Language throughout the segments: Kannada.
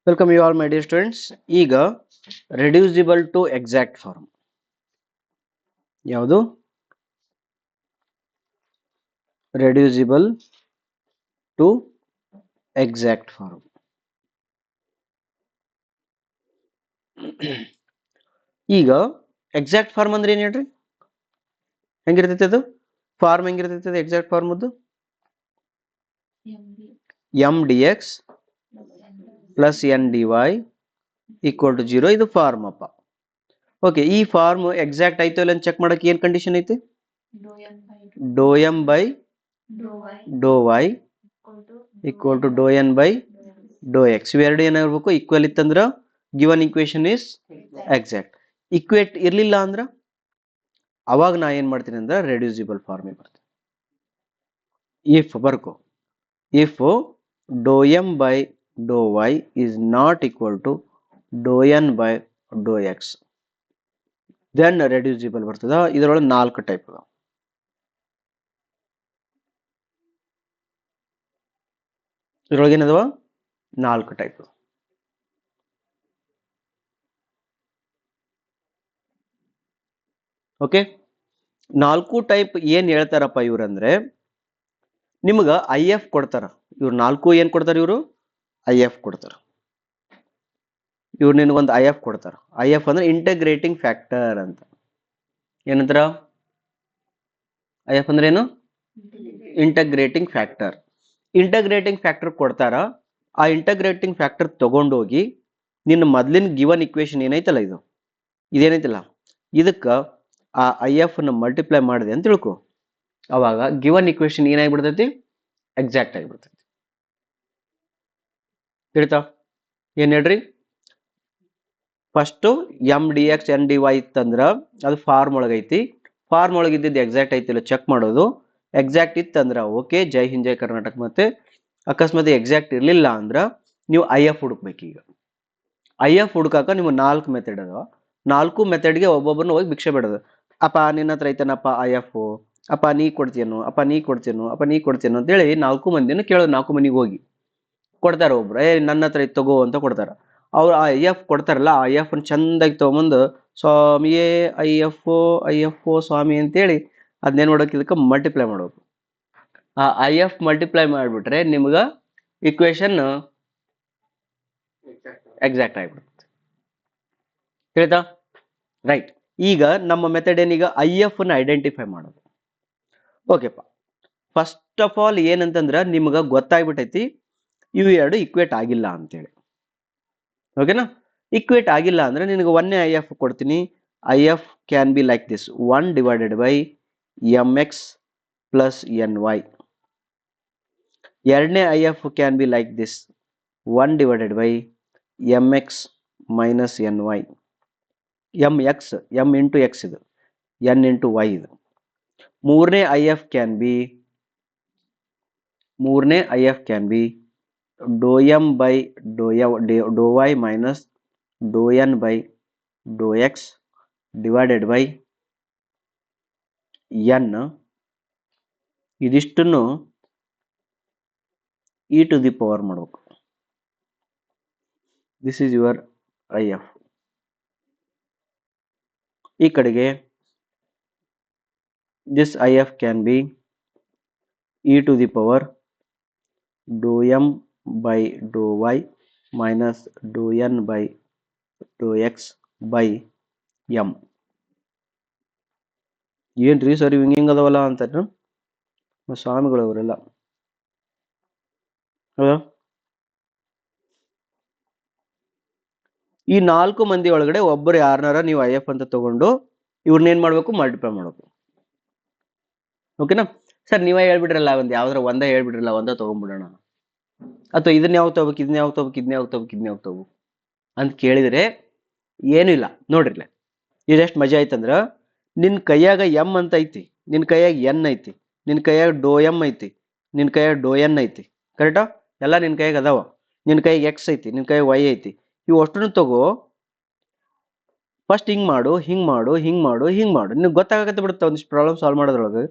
Welcome you all my dear students. ಈಗ reducible to exact form ಯಾವುದು reducible to exact form. ಈಗ exact form ಅಂದ್ರೆ ಏನು ಹೇಳ್ರಿ? ಹೆಂಗಿರ್ತೈತೆ ಅದು? ಫಾರ್ಮ್ ಹೆಂಗಿರ್ತೈತೆ ಅದು exact form ಅದು? m dx plus n dy equal to 0 ಇದು ಫಾರ್ಮ್ ಅಪ್ಪ. ಓಕೆ, ಈ ಫಾರ್ಮ್ ಎಕ್ಸಾಕ್ಟ್ ಆಯ್ತು ಇಲ್ಲ ಚೆಕ್ ಮಾಡಕ್ಕೆ ಏನು ಕಂಡೀಷನ್ ಐತಿ? dou m by dou y equal to dou n by dou x. ಇವೆರಡು ಏನಾಗಿರ್ಬೇಕು? ಈಕ್ವಲ್ ಇತ್ತಂದ್ರ given equation is exact. Equate ಇರ್ಲಿಲ್ಲ ಅಂದ್ರ ಅವಾಗ ನಾ ಏನ್ ಮಾಡ್ತೀನಿ ಅಂದ್ರೆ ರೆಡ್ಯೂಸಿಬಲ್ ಫಾರ್ಮ್ ಬರ್ತೀನಿ. ಇಫ್ ಬರ್ಕೋ, if dou m by dou y is not equal to dou n by dou x, then reducible ಬರ್ತದ. ಇದರೊಳಗೆ 4 ಟೈಪ್ ಅದಾವ. ಇದ್ರೊಳಗೆ ಏನದವ? 4 ಟೈಪ್. ಓಕೆ, 4 ಟೈಪ್ ಏನ್ ಹೇಳ್ತಾರಪ್ಪ ಇವ್ರಂದ್ರೆ, ನಿಮ್ಗ ಐ ಎಫ್ ಕೊಡ್ತಾರ. ಇವ್ರು 4 ಏನ್ ಕೊಡ್ತಾರ? ಇವರು ಐ ಎಫ್ ಕೊಡ್ತಾರ. ಇವ್ರು ನಿನಗೊಂದು ಐ ಎಫ್ ಕೊಡ್ತಾರ. ಐ ಎಫ್ ಅಂದ್ರೆ ಇಂಟಗ್ರೇಟಿಂಗ್ ಫ್ಯಾಕ್ಟರ್ ಅಂತ. ಏನಂತಾರ? ಐ ಎಫ್ ಅಂದ್ರೆ ಏನು? Integrating factor. ಇಂಟಗ್ರೇಟಿಂಗ್ ಫ್ಯಾಕ್ಟರ್ ಕೊಡ್ತಾರ. ಆ ಇಂಟಗ್ರೇಟಿಂಗ್ ಫ್ಯಾಕ್ಟರ್ ತಗೊಂಡೋಗಿ ನಿನ್ನ ಮೊದ್ಲಿನ ಗಿವನ್ ಇಕ್ವೇಶನ್ ಏನೈತಲ್ಲ, ಇದೇನೈತಲ್ಲ, ಇದಕ್ಕ ಆ ಐ ಎಫ್ ನ ಮಲ್ಟಿಪ್ಲೈ ಮಾಡಿದೆ ಅಂತ ತಿಳ್ಕೊ. ಅವಾಗ ಗಿವನ್ ಇಕ್ವೇಶನ್ ಏನಾಗ್ಬಿಡ್ತೈತಿ? ಎಕ್ಸಾಕ್ಟ್ ಆಗಿಬಿಡ್ತೈತಿ. ತಿಳಿತಾ? ಏನ್ ಹೇಳ್ರಿ? First M D X N D Y ಇತ್ತಂದ್ರ ಅದು ಫಾರ್ಮ್ ಒಳಗೈತಿ. ಫಾರ್ಮ್ ಒಳಗಿದ್ದು ಎಕ್ಸಾಕ್ಟ್ ಐತಿಲ್ಲ ಚೆಕ್ ಮಾಡೋದು. ಎಕ್ಸಾಕ್ಟ್ ಇತ್ತಂದ್ರ ಓಕೆ, ಜೈ ಹಿಂದ್ ಜೈ ಕರ್ನಾಟಕ. ಮತ್ತೆ ಅಕಸ್ಮಾತ್ ಎಕ್ಸಾಕ್ಟ್ ಇರ್ಲಿಲ್ಲ ಅಂದ್ರ ನೀವು ಐ ಎಫ್ ಹುಡುಕ್ಬೇಕು. ಈಗ ಐ ಎಫ್ ಹುಡುಕಾಕ ನೀವು 4 ಮೆಥಡ್ ಅದಾವ. 4 ಮೆಥಡ್ಗೆ ಒಬ್ಬೊಬ್ಬರನ್ನ ಹೋಗಿ ಭಿಕ್ಷೆ ಬಿಡೋದು. ಅಪ್ಪ ನಿನ್ನ ಹತ್ರ ಐತನಪ್ಪ ಐ ಎಫ್, ಅಪ್ಪ ನೀ ಕೊಡ್ತೀಯನು, ಅಪ್ಪ ನೀ ಕೊಡ್ತೀಯನು, ಅಪ್ಪ ನೀ ಕೊಡ್ತೀಯನು ಅಂತೇಳಿ 4 ಮಂದಿನ ಕೇಳೋದು. 4 ಮನಿಗೆ ಹೋಗಿ ಕೊಡ್ತಾರ. ಒಬ್ರು ನನ್ನ ಹತ್ರ ಐತ್ ತಗೋ ಅಂತ ಕೊಡ್ತಾರ. ಅವ್ರು ಆ ಐ ಎಫ್ ಕೊಡ್ತಾರಲ್ಲ, ಆ ಐ ಎಫ್ ಚಂದಾಗಿ ತಗೊಂಬಂದು ಸ್ವಾಮಿಯೇ ಐ ಎಫ್ ಸ್ವಾಮಿ ಅಂತೇಳಿ ಅದನ್ನೇನ್ ಮಾಡೋಕೆ, ಇದಕ್ಕೆ ಮಲ್ಟಿಪ್ಲೈ ಮಾಡೋದು. ಆ ಐ ಎಫ್ ಮಲ್ಟಿಪ್ಲೈ ಮಾಡಿಬಿಟ್ರೆ ನಿಮ್ಗ ಇಕ್ವೇಶನ್ ಎಕ್ಸಾಕ್ಟ್ ಆಗಿಬಿಡುತ್ತೆ. ಹೇಳ್ತಾ? ರೈಟ್. ಈಗ ನಮ್ಮ ಮೆಥಡ್ ಏನೀಗ ಐ ಎಫ್ ನ ಐಡೆಂಟಿಫೈ ಮಾಡೋದು. ಓಕೆಪ್ಪ, ಫಸ್ಟ್ ಆಫ್ ಆಲ್ ಏನಂತಂದ್ರ ನಿಮ್ಗ ಗೊತ್ತಾಗ್ಬಿಟ್ಟೈತಿ ಇವು ಎರಡು ಇಕ್ವೇಟ್ ಆಗಿಲ್ಲ ಅಂತೇಳಿ. ಓಕೆನಾ? ಇಕ್ವೇಟ್ ಆಗಿಲ್ಲ ಅಂದ್ರೆ ನಿನಗೆ ಒಂದೇ ಐ ಎಫ್ ಕೊಡ್ತೀನಿ. I F can be like this: 1 divided by M X plus N Y. ಎರಡನೇ I F can be like this: 1 divided by M X minus N Y. M X, M into X ಇದು, ಎನ್ ಇಂಟು ವೈ ಇದು. ಮೂರನೇ I F can be dou m by dou y minus dou n by dou x divided by n. ಇದಿಷ್ಟನ್ನು e to the power ಮಾಡಬೇಕು. This is your I F. ಈ ಕಡೆಗೆ this I F can B e to the power dou m by dou y minus dou n by dou x by m. ಏನ್ರಿ ಸರ್ ಇವ್ ಹಿಂಗದವಲ್ಲ ಅಂತ ಸ್ವಾಮಿಗಳು ಅವರೆಲ್ಲ. ಈ 4 ಮಂದಿ ಒಳಗಡೆ ಒಬ್ಬರು ಯಾರನಾರ ನೀವು ಐ ಎಫ್ ಅಂತ ತಗೊಂಡು ಇವ್ರನ್ನೇನ್ ಮಾಡ್ಬೇಕು? ಮಲ್ಟಿಪ್ಲೈ ಮಾಡ್ಬೇಕು. ಓಕೆನಾ? ಸರ್ ನೀವೇ ಹೇಳ್ಬಿಡ್ರಲ್ಲ, ಒಂದೇ ಹೇಳ್ಬಿಡ್ರಲ್ಲ, ಒಂದೇ ತಗೊಂಡ್ಬಿಡೋಣ, ಅಥವಾ ಇದನ್ನ ಯಾವ ತಗೋಬೇಕು, ಇದನ್ನ ಯಾವ ತಗೋಬೇಕು ಅಂತ ಕೇಳಿದ್ರೆ ಏನೂ ಇಲ್ಲ. ನೋಡ್ರಿಲ್ಲ, ಇದೆಷ್ಟು ಮಜಾ ಐತಂದ್ರ, ನಿನ್ ಕೈಯಾಗ ಎಂ ಅಂತ ಐತಿ, ನಿನ್ ಕೈಯಾಗ ಎನ್ ಐತಿ, ನಿನ್ ಕೈಯಾಗ ಡೋ ಎಂ ಐತಿ, ನಿನ್ ಕೈಯಾಗ ಡೋ ಎನ್ ಐತಿ. ಕರೆಕ್ಟಾ? ಎಲ್ಲ ನಿನ್ ಕೈಯಾಗ ಅದಾವ. ನಿನ್ ಕೈಯಾಗ ಎಕ್ಸ್ ಐತಿ, ನಿನ್ ಕೈಯಾಗ ವೈ ಐತಿ. ಇವು ಅಷ್ಟನ್ನು ತಗೋ, ಫಸ್ಟ್ ಹಿಂಗ್ ಮಾಡು, ನಿನ್ಗೆ ಗೊತ್ತಾಗತ್ತೆ ಬಿಡುತ್ತೆ ಒಂದಿಷ್ಟು ಪ್ರಾಬ್ಲಮ್ ಸಾಲ್ವ್ ಮಾಡೋದ್ರೊಳಗೆ.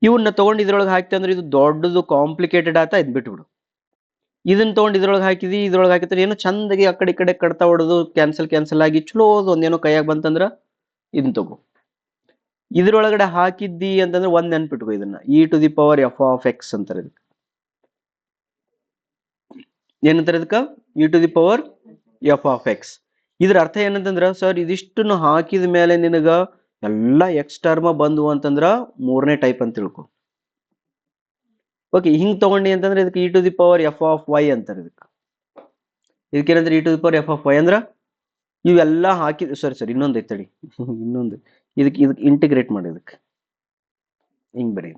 ಇವನ್ನ ತಗೊಂಡು ಇದ್ರೊಳಗೆ ಹಾಕ್ತಿ ಅಂದ್ರೆ ಇದು ದೊಡ್ಡದು ಕಾಂಪ್ಲಿಕೇಟೆಡ್ ಆತ, ಇದ್ ಬಿಟ್ಬಿಡು. ಇದನ್ನ ತಗೊಂಡು ಇದ್ರೊಳಗೆ ಹಾಕಿದಿ, ಇದ್ರೊಳಗೆ ಹಾಕಿದ್ರೆ ಏನೋ ಚಂದಾಗಿ ಆ ಕಡೆ ಈ ಕಡೆ ಕಡ್ತಾ ಹೊಡೆದು ಕ್ಯಾನ್ಸಲ್ ಆಗಿ ಚಲೋ ಒಂದೇನೋ ಕೈಯಾಗ ಬಂತಂದ್ರ ಇದನ್ನ ತಗೋ. ಇದ್ರೊಳಗಡೆ ಹಾಕಿದ್ದಿ ಅಂತಂದ್ರೆ ಒಂದ್ ನೆನ್ಪಿಟ್ಕೋ, ಇದನ್ನ e⁻f(x) ಅಂತಾರೆ. ಇದಕ್ಕೆ ಏನಂತಾರೆ? ಇದಕ್ಕ e⁻f(x). ಇದ್ರ ಅರ್ಥ ಏನಂತಂದ್ರ, ಸರ್ ಇದಿಷ್ಟನ್ನು ಹಾಕಿದ ಮೇಲೆ ನಿನಗ ಎಲ್ಲಾ ಎಕ್ಸ್ ಟರ್ಮ ಬಂದು ಅಂತಂದ್ರ ಮೂರನೇ ಟೈಪ್ ಅಂತ ತಿಳ್ಕೊ. ಓಕೆ, ಹಿಂಗ್ ತಗೊಂಡಿ ಅಂತಂದ್ರೆ ಇದಕ್ಕೆ e⁻f(y) ಅಂತಾರೆ. ಇದಕ್ಕೇನಂದ್ರೆ e⁻f(y) ಅಂದ್ರ ಇವೆಲ್ಲ ಹಾಕಿ, ಸರಿ ಇನ್ನೊಂದು ಐತಡಿ ಇನ್ನೊಂದು, ಇದಕ್ಕೆ ಇಂಟಿಗ್ರೇಟ್ ಮಾಡಿ. ಇದಕ್ಕೆ ಹಿಂಗ್ ಬರೀ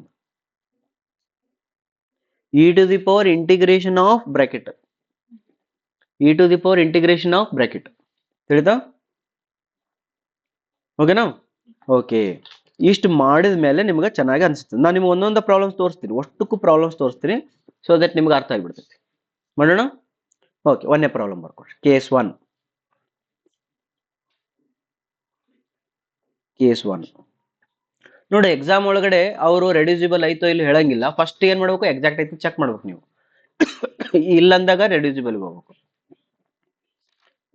e⁻ಇಂಟಿಗ್ರೇಷನ್ ಆಫ್ ಬ್ರಾಕೆಟ್, e⁻ಇಂಟಿಗ್ರೇಷನ್ ಆಫ್ ಬ್ರಾಕೆಟ್. ತಿಳಿತಾ? ಓಕೆನಾ? ಓಕೆ, ಇಷ್ಟು ಮಾಡಿದ ಮೇಲೆ ನಿಮ್ಗೆ ಚೆನ್ನಾಗಿ ಅನ್ಸುತ್ತೆ. ನಾನು ನಿಮ್ಗೆ ಒಂದೊಂದು ಪ್ರಾಬ್ಲಮ್ಸ್ ತೋರಿಸ್ತೀನಿ, ಒಷ್ಟಕ್ಕೂ ಪ್ರಾಬ್ಲಮ್ಸ್ ತೋರಿಸ್ತೀನಿ, ಸೊ ದಟ್ ನಿಮ್ಗೆ ಅರ್ಥ ಆಗ್ಬಿಡ್ತೈತಿ. ಮಾಡೋಣ? ಓಕೆ, ಒಂದೇ ಪ್ರಾಬ್ಲಮ್ ಬರ್ಕೊಡ್ರಿ. ಕೇಸ್ ಒನ್ ನೋಡಿ. ಎಕ್ಸಾಮ್ ಒಳಗಡೆ ಅವರು ರೆಡ್ಯೂಸಿಬಲ್ ಐತೋ ಇಲ್ಲಿ ಹೇಳಂಗಿಲ್ಲ. ಫಸ್ಟ್ ಏನ್ ಮಾಡ್ಬೇಕು? ಎಕ್ಸಾಕ್ಟ್ ಐತಿ ಚೆಕ್ ಮಾಡ್ಬೇಕು ನೀವು. ಇಲ್ಲಂದಾಗ ರೆಡ್ಯೂಸಿಬಲ್ ಹೋಗ್ಬೇಕು.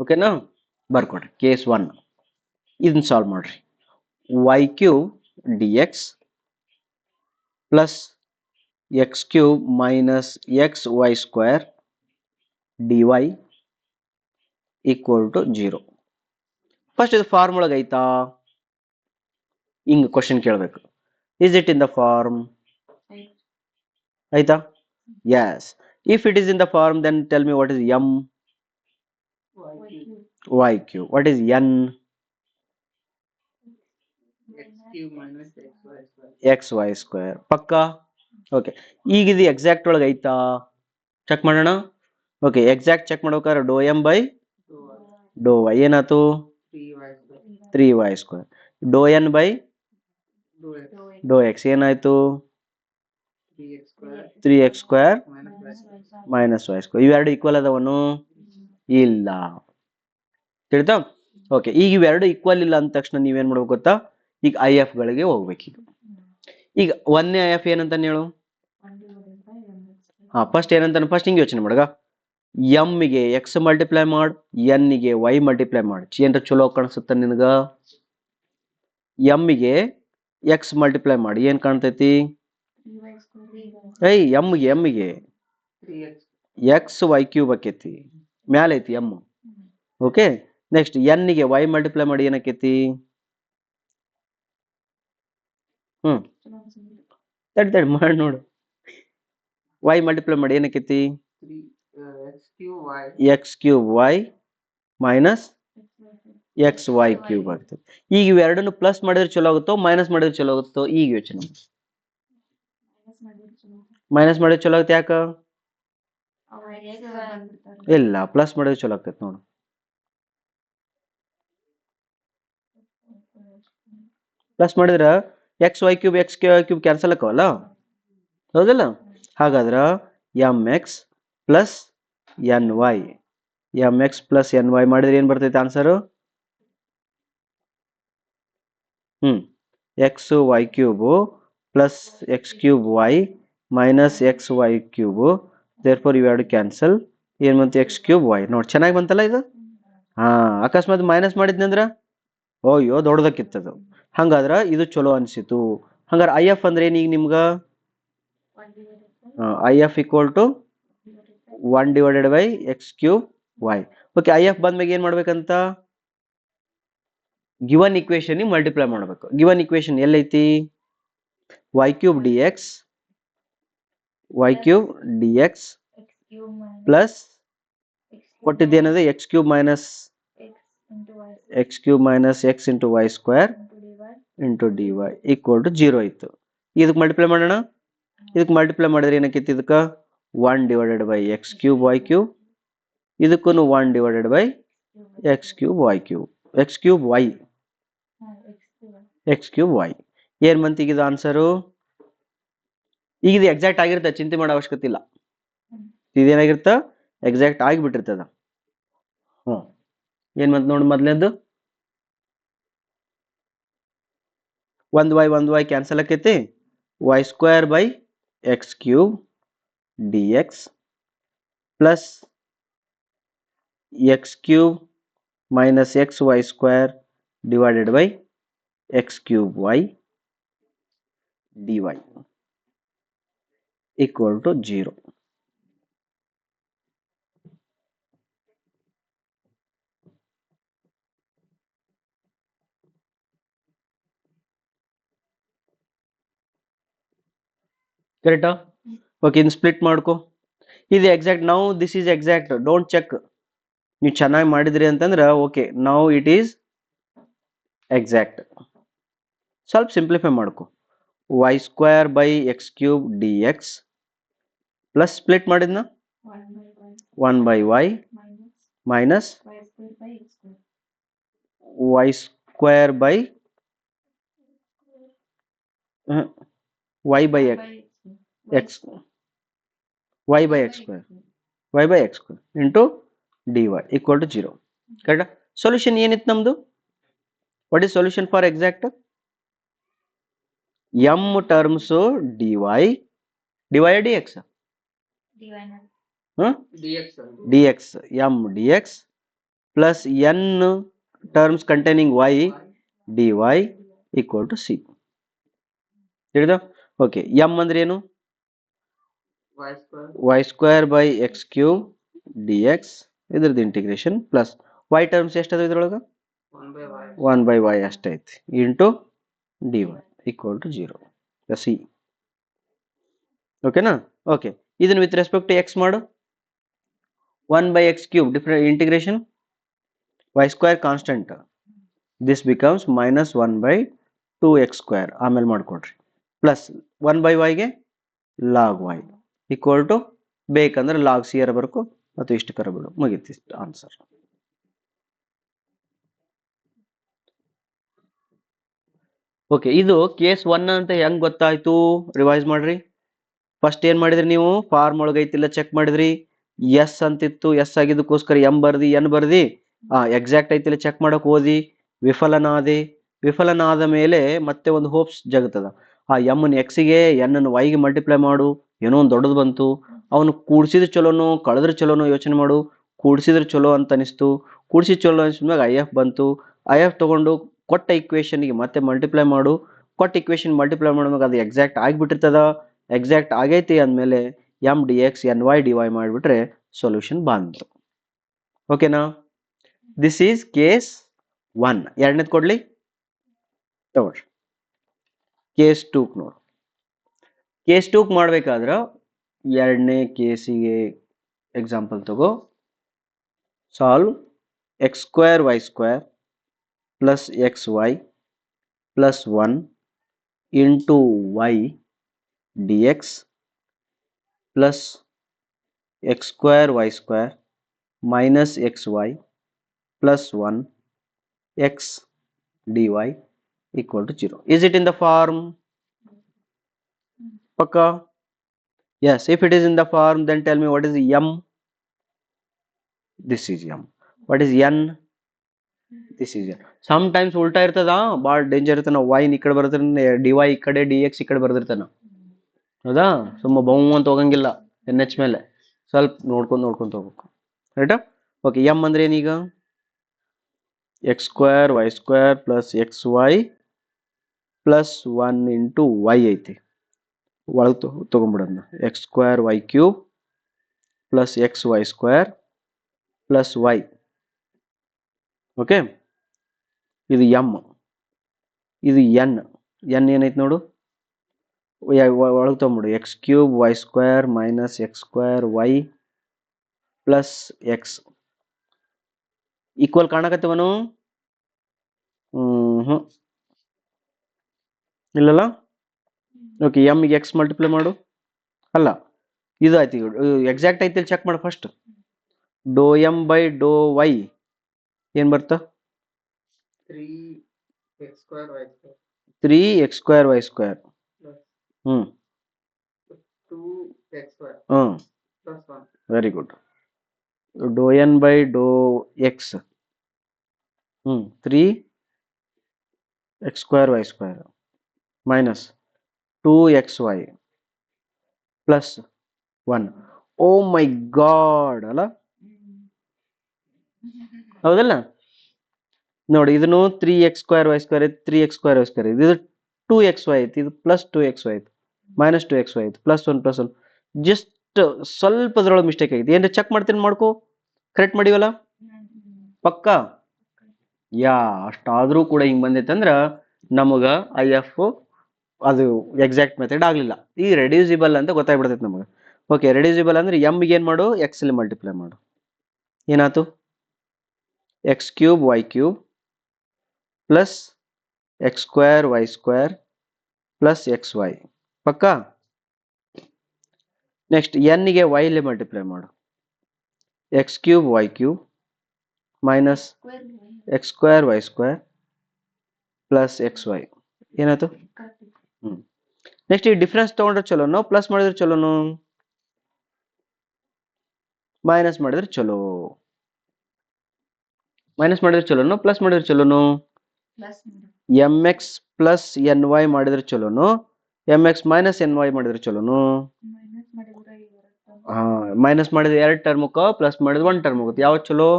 ಓಕೆನಾ? ಬರ್ಕೊಡ್ರಿ ಕೇಸ್ 1. ಇದನ್ನ ಸಾಲ್ವ್ ಮಾಡ್ರಿ. y³ dx plus x³ minus xy² dy equal to 0. First ಇದು ಫಾರ್ಮ್ ಒಳಗೆ ಐತಾ? ಹಿಂಗ್ ಕ್ವಶನ್ ಕೇಳಬೇಕು. Is it in the form? ಆಯ್ತಾ? Yes. If it is in the form, then tell me what is m? y³. What is n? xy². ಪಕ್ಕಾ? ಓಕೆ, ಈಗ ಇದು ಎಕ್ಸಾಕ್ಟ್ ಒಳಗೆ ಐತಾ? ಚೆಕ್ ಮಾಡೋಣ. ಓಕೆ, ಎಕ್ಸಾಕ್ಟ್ ಚೆಕ್ ಮಾಡ್ಬೇಕಾದ್ರೆ ∂m/∂y ಏನಾಯ್ತು? 3y². ∂n/∂x ಏನಾಯ್ತು? 3x² minus y². ಇವೆರಡು ಈಕ್ವಲ್ ಅದಾವನು? ಇಲ್ಲ. ತಿಳಿತಾ? ಓಕೆ, ಈಗ ಇವೆರಡು ಈಕ್ವಲ್ ಇಲ್ಲ ಅಂದ ತಕ್ಷಣ ನೀವೇನ್ ಮಾಡ್ಬೇಕು ಗೊತ್ತಾ? ಈಗ IF ಗಳಿಗೆ ಹೋಗ್ಬೇಕು. ಈಗ ಒಂದನೇ IF ಏನಂತಾನೆ ಹೇಳು? ಫಸ್ಟ್ ಏನಂತಾನೆ? ಫಸ್ಟ್ ಹಿಂಗೆ ಯೋಚನೆ ಮಾಡಗ, m ಗೆ x ಮಲ್ಟಿಪ್ಲೈ ಮಾಡು, n ಗೆ y ಮಲ್ಟಿಪ್ಲೈ ಮಾಡು. ಏನ್ರ ಚಲೋ ಕಾಣಿಸುತ್ತ ನಿನಗ? m ಗೆ x ಮಲ್ಟಿಪ್ಲೈ ಮಾಡಿ, ಏನ್ ಕಾಣ್ತೈತಿ? m ಗೆ xy³ ಆಕೈತಿ, ಮ್ಯಾಲ ಐತಿ m. ಓಕೆ, ನೆಕ್ಸ್ಟ್ n ಗೆ y ಮಲ್ಟಿಪ್ಲೈ ಮಾಡಿ, ಏನಾಕೈತಿ? ತಡಿ ಮಾಡಿ ನೋಡು. y ಮಲ್ಟಿಪ್ಲೈ ಮಾಡಿ ಏನಾಕೈತಿ? x³ ಮೈನಸ್ xy³ ಆಗ್ತದೆ. ಈಗ ಇವೆರಡನ್ನು ಪ್ಲಸ್ ಮಾಡಿದ್ರೆ ಚಲೋ ಆಗುತ್ತೋ ಮೈನಸ್ ಮಾಡಿದ್ರೆ ಚಲೋ ಆಗುತ್ತೋ? ಈಗ ಯೋಚನೆ. ಮೈನಸ್ ಮಾಡಿದ್ರೆ ಚಲೋ ಆಗುತ್ತೆ. ಯಾಕ? ಇಲ್ಲ, ಪ್ಲಸ್ ಮಾಡಿದ್ರೆ ಚಲೋ ಆಗ್ತೈತೆ ನೋಡು. ಪ್ಲಸ್ ಮಾಡಿದ್ರ xy³ x³ ಕ್ಯಾನ್ಸಲ್ ಆಕವಲ್ಲ, ಹೌದಲ್ಲ? ಹಾಗಾದ್ರ mx plus ny, mx plus ny ಮಾಡಿದ್ರೆ ಏನ್ ಬರ್ತೈತೆ answer? xy³ plus x³ minus xy³. Therefore ಇವೆರಡು ಕ್ಯಾನ್ಸಲ್. ಏನ್ ಬಂತು? x³ ನೋಡಿ, ಚೆನ್ನಾಗಿ ಬಂತಲ್ಲ ಇದು. ಅಕಸ್ಮಾತ್ ಮೈನಸ್ ಮಾಡಿದ್ನಂದ್ರ ಅಯ್ಯೋ ದೊಡ್ಡದಕ್ಕಿತ್ತದು. ಹಂಗಾದ್ರ ಇದು ಚಲೋ ಅನ್ಸಿತು. ಹಂಗಾರ IF ಅಂದ್ರೆ ಏನ್ ಈಗ ನಿಮ್ಗ? IF equal to 1/x³y. Okay, IF ಬಂದ್ಮೇಲೆ ಏನ್ ಮಾಡ್ಬೇಕಂತ? ಗಿವನ್ ಇಕ್ವೇಶನ್ ಮಲ್ಟಿಪ್ಲೈ ಮಾಡ್ಬೇಕು. ಗಿವನ್ ಇಕ್ವೇಶನ್ ಎಲ್ಲೈತಿ? y³ dx ಪ್ಲಸ್ ಕೊಟ್ಟಿದ್ದೇನದು? x³ minus x into y² into dy equal to 0 ಇತ್ತು. ಇದಕ್ಕೆ ಮಲ್ಟಿಪ್ಲೈ ಮಾಡೋಣ. ಇದಕ್ಕೆ ಮಲ್ಟಿಪ್ಲೈ ಮಾಡಿದ್ರೆ ಏನಕ್ಕಿತ್ತು? ಇದಕ್ಕ 1/x³y³. ಇದಕ್ಕೂ 1/x³y³. ಏನ್ ಬಂತು ಈಗ ಇದು ಆನ್ಸರು? ಈಗ ಇದು ಎಕ್ಸಾಕ್ಟ್ ಆಗಿರುತ್ತೆ, ಚಿಂತೆ ಮಾಡೋ ಅವಶ್ಯಕತೆ ಇಲ್ಲ. ಇದೇನಾಗಿರ್ತ? ಎಕ್ಸಾಕ್ಟ್ ಆಗಿಬಿಟ್ಟಿರ್ತದ. ಏನ್ ಬಂತು ನೋಡಿ, ಮೊದ್ಲೇದ್ದು 1y ಕ್ಯಾನ್ಸಲ್ ಆಕೈತಿ. y² by x³ dx plus x cube minus xy square divided by x cube y dy equal to 0. ಕರೆಕ್ಟಾ? ಓಕೆ, ಇನ್ನು ಸ್ಪ್ಲಿಟ್ ಮಾಡ್ಕೊ. ಇದು ಎಕ್ಸಾಕ್ಟ್. ನಾವು this is exact, don't check. ನೀವು ಚೆನ್ನಾಗಿ ಮಾಡಿದ್ರಿ ಅಂತಂದ್ರೆ ಓಕೆ, ನಾವು ಇಟ್ ಈಸ್ ಎಕ್ಸಾಕ್ಟ್. ಸ್ವಲ್ಪ ಸಿಂಪ್ಲಿಫೈ ಮಾಡ್ಕೊ. Y square by X cube D X plus split ಮಾಡಿದ್ನ 1 by y minus y square by y by x y by x square y by x square into dy equal to 0. Correct? Solution ಏನಿತ್ತು ನಮ್ದು? What is solution for exact? m terms dy dx dx m dx plus n terms containing y dy equal to c. ತಿಳಿದ? ಓಕೆ, m ಅಂದ್ರೆ ಏನು? y square by x cube dx ಇದ್ರದ್ದು ಇಂಟಿಗ್ರೇಷನ್ ಪ್ಲಸ್ y ಟರ್ಮ್ಸ್ ಎಷ್ಟದ ಇದ್ರೊಳಗೆ 1 by y ಅಷ್ಟೇ ಐತಿ into dy equal to 0. c. ಓಕೆನಾ? ಓಕೆ, ಇದನ್ನ ವಿತ್ ರೆಸ್ಪೆಕ್ಟ್ ಟು x ಮಾಡು. 1 by x cube different integration y square constant, this becomes minus 1 by 2x square ಆಮೇಲೆ ಮಾಡ್ಕೊಡ್ರಿ ಪ್ಲಸ್ 1 by y ಗೆ log y equal to ಬೇಕಂದ್ರೆ log c ಅರ ಬರ್ಕೊ ಮತ್ತು ಇಷ್ಟು ಕರ ಬಿಡು, ಮುಗೀತಿ ಆನ್ಸರ್. ಓಕೆ, ಇದು ಕೇಸ್ 1 ಅಂತ ಹೆಂಗ್ ಗೊತ್ತಾಯ್ತು? ರಿವೈಸ್ ಮಾಡ್ರಿ. ಫಸ್ಟ್ ಏನ್ ಮಾಡಿದ್ರಿ ನೀವು? ಫಾರ್ಮ್ ಒಳಗೈತಿಲ್ಲ ಚೆಕ್ ಮಾಡಿದ್ರಿ. ಎಸ್ ಅಂತಿತ್ತು, ಎಸ್ ಆಗಿದ್ದಕ್ಕೋಸ್ಕರ ಎಂ ಬರ್ದಿ ಎನ್ ಬರ್ದಿ ಎಕ್ಸಾಕ್ಟ್ ಐತಿಲ್ಲ ಚೆಕ್ ಮಾಡಕ್ ಓದಿ ವಿಫಲನಾದ ಮೇಲೆ ಮತ್ತೆ ಒಂದು ಹೋಪ್ಸ್ ಜಗತ್ತದ. ಆ ಎಮ್ ಎಕ್ಸ್ಗೆ ಎನ್ ವೈಗೆ ಮಲ್ಟಿಪ್ಲೈ ಮಾಡು, ಏನೋ ಒಂದು ದೊಡ್ಡದು ಬಂತು. ಅವನು ಕೂಡ್ಸಿದ್ರೆ ಚಲೋನೋ ಕಳೆದ್ರೆ ಚಲೋನೋ ಯೋಚನೆ ಮಾಡು. ಕೂಡ್ಸಿದ್ರೆ ಚಲೋ ಅಂತ ಅನಿಸ್ತು, ಕೂಡ್ಸಿದ್ ಚಲೋ ಅನಿಸಿದ್ಮ್ಯಾಗ ಐ ಎಫ್ ಬಂತು. ಐ ಎಫ್ ತಗೊಂಡು ಕೊಟ್ಟ ಇಕ್ವೇಶನ್ಗೆ ಮತ್ತೆ ಮಲ್ಟಿಪ್ಲೈ ಮಾಡು. ಕೊಟ್ಟ ಇಕ್ವೇಶನ್ ಮಲ್ಟಿಪ್ಲೈ ಮಾಡುವಾಗ ಅದು ಎಕ್ಸಾಕ್ಟ್ ಆಗಿಬಿಟ್ಟಿರ್ತದ. ಎಕ್ಸಾಕ್ಟ್ ಆಗೈತಿ ಅಂದಮೇಲೆ M D X N Y D Y ಮಾಡಿಬಿಟ್ರೆ ಸೊಲ್ಯೂಷನ್ ಬಂತು. ಓಕೆನಾ? This is case 1. ಎರಡನೇದು ಕೊಡ್ಲಿ ತಗೊಳ್ರಿ. ಕೇಸ್ 2 ನೋಡು. ಕೇಸ್ 2 ಮಾಡ್ಬೇಕಾದ್ರೆ ಎರಡನೇ ಕೇಸಿಗೆ ಎಕ್ಸಾಂಪಲ್ ತಗೋ. Solve X square Y square plus X Y plus 1 into Y D X plus X square Y square minus xy plus 1 x dy equal to 0. Is it in the form? Pakka? Yes, if it is in the form, then tell me what is m? This is m. What is n? This is n. Sometimes ಉಲ್ಟಾ ಇರ್ತದ, ಭಾಳ ಡೇಂಜರ್ ಇರ್ತಾನ. y ಈ ಕಡೆ ಬರ್ತಿರ್ತಾನೆ, dy ಈ ಕಡೆ dx ಈ ಕಡೆ ಬರ್ದಿರ್ತಾನ. ಹೌದಾ? ಸುಮ್ಮ ಬೌ ಅಂತ ಹೋಗಂಗಿಲ್ಲ ಎನ್ ಎಚ್ ಮೇಲೆ. ಸ್ವಲ್ಪ ನೋಡ್ಕೊಂತ ಹೋಗ್ಬೇಕು. ರೈಟಾ? ಓಕೆ, ಎಮ್ ಅಂದ್ರೆ ಏನೀಗ? X square Y square plus X Y plus 1 into Y ಐತಿ, ಒಳಗೆ ತೊಗೊಂಬಿಡೋದನ್ನ. X square Y cube plus X Y square plus Y. Okay, ಇದು ಎಮ್, ಇದು ಎನ್. ಎನ್ ಏನೈತಿ ನೋಡು, ಒಳಗೆ ತೊಗೊಂಬಿಡು. X cube Y square minus X square Y plus X equal ಕಾಣಕತ್ತವನು? ಇಲ್ಲಲ್ಲ. ಓಕೆ, ಎಮ್ಗೆ ಎಕ್ಸ್ ಮಲ್ಟಿಪ್ಲೈ ಮಾಡು. ಅಲ್ಲ, ಇದು ಆಯ್ತು. ಎಕ್ಸಾಕ್ಟ್ ಐತಿ ಚೆಕ್ ಮಾಡು first. Do M by do Y ಏನ್ ಬರ್ತ? 3x square Y square hmm 2x2 very good. Do N by do X 3x square Y square minus 2xy plus 1. Oh my god ಅಲ್ಲ, ಹೌದಲ್ಲ? ನೋಡಿ ಇದನ್ನು 3x² ಐತಿ, 3x² ಐತಿ, ಇದು 2xy ಐತಿ, ಇದು +2xy ಐತಿ, -2xy ಐತಿ, +1 ಜಸ್ಟ್ ಸ್ವಲ್ಪ ಅದ್ರೊಳಗೆ ಮಿಸ್ಟೇಕ್ ಐತಿ. ಏನ್ರಿ ಚೆಕ್ ಮಾಡ್ತೀನಿ, ಮಾಡ್ಕೋ, ಕರೆಕ್ಟ್ ಮಾಡಿವಲ್ಲ ಪಕ್ಕ. ಯಾ ಅಷ್ಟಾದ್ರೂ ಕೂಡ ಹಿಂಗ್ ಬಂದೈತೆ ಅಂದ್ರ ನಮಗ IF ಅದು ಎಕ್ಸಾಕ್ಟ್ ಮೆಥಡ್ ಆಗ್ಲಿಲ್ಲ. ಈ ರೆಡ್ಯೂಸಿಬಲ್ ಅಂತ ಗೊತ್ತಾಗ್ಬಿಡ್ತೈತೆ ನಮಗೆ. ಓಕೆ, ರೆಡ್ಯೂಸಿಬಲ್ ಅಂದ್ರೆ ಎಮ್ ಗೆ ಏನ್ ಮಾಡು, ಎಕ್ಸ್ ಅಲ್ಲಿ ಮಲ್ಟಿಪ್ಲೈ ಮಾಡು. ಏನಾಯ್ತು? x³ y³ plus x² y² plus xy ಪಕ್ಕ. ನೆಕ್ಸ್ಟ್ n ಗೆ y ಅಲ್ಲಿ ಮಲ್ಟಿಪ್ಲೈ ಮಾಡು, x³ y³ minus x² y² plus xy. ಏನಾಯ್ತು? ನೆಕ್ಸ್ಟ್ ಈ ಡಿಫ್ರೆನ್ಸ್ ತಗೊಂಡ್ರೆ ಚಲೋನೋ, ಪ್ಲಸ್ ಮಾಡಿದ್ರೆ ಚಲೋನೋ, ಮೈನಸ್ ಮಾಡಿದ್ರೆ ಚಲೋ? ಮೈನಸ್ ಮಾಡಿದ್ರೆ ಚಲೋನೋ, ಪ್ಲಸ್ ಮಾಡಿದ್ರೆ ಚಲೋನೋ? mx ಪ್ಲಸ್ ny ಮಾಡಿದ್ರೆ ಚಲೋನೋ, mx ಮೈನಸ್ ny ಮಾಡಿದ್ರೆ ಚಲೋನೋ? ಹಾ, ಮೈನಸ್ ಮಾಡಿದ್ರೆ 2 ಟರ್ಮ್ಕ, ಪ್ಲಸ್ ಮಾಡಿದ್ರೆ 1 ಟರ್ಮ್ ಹೋಗುತ್ತೆ. ಯಾವ್ದು ಚಲೋ?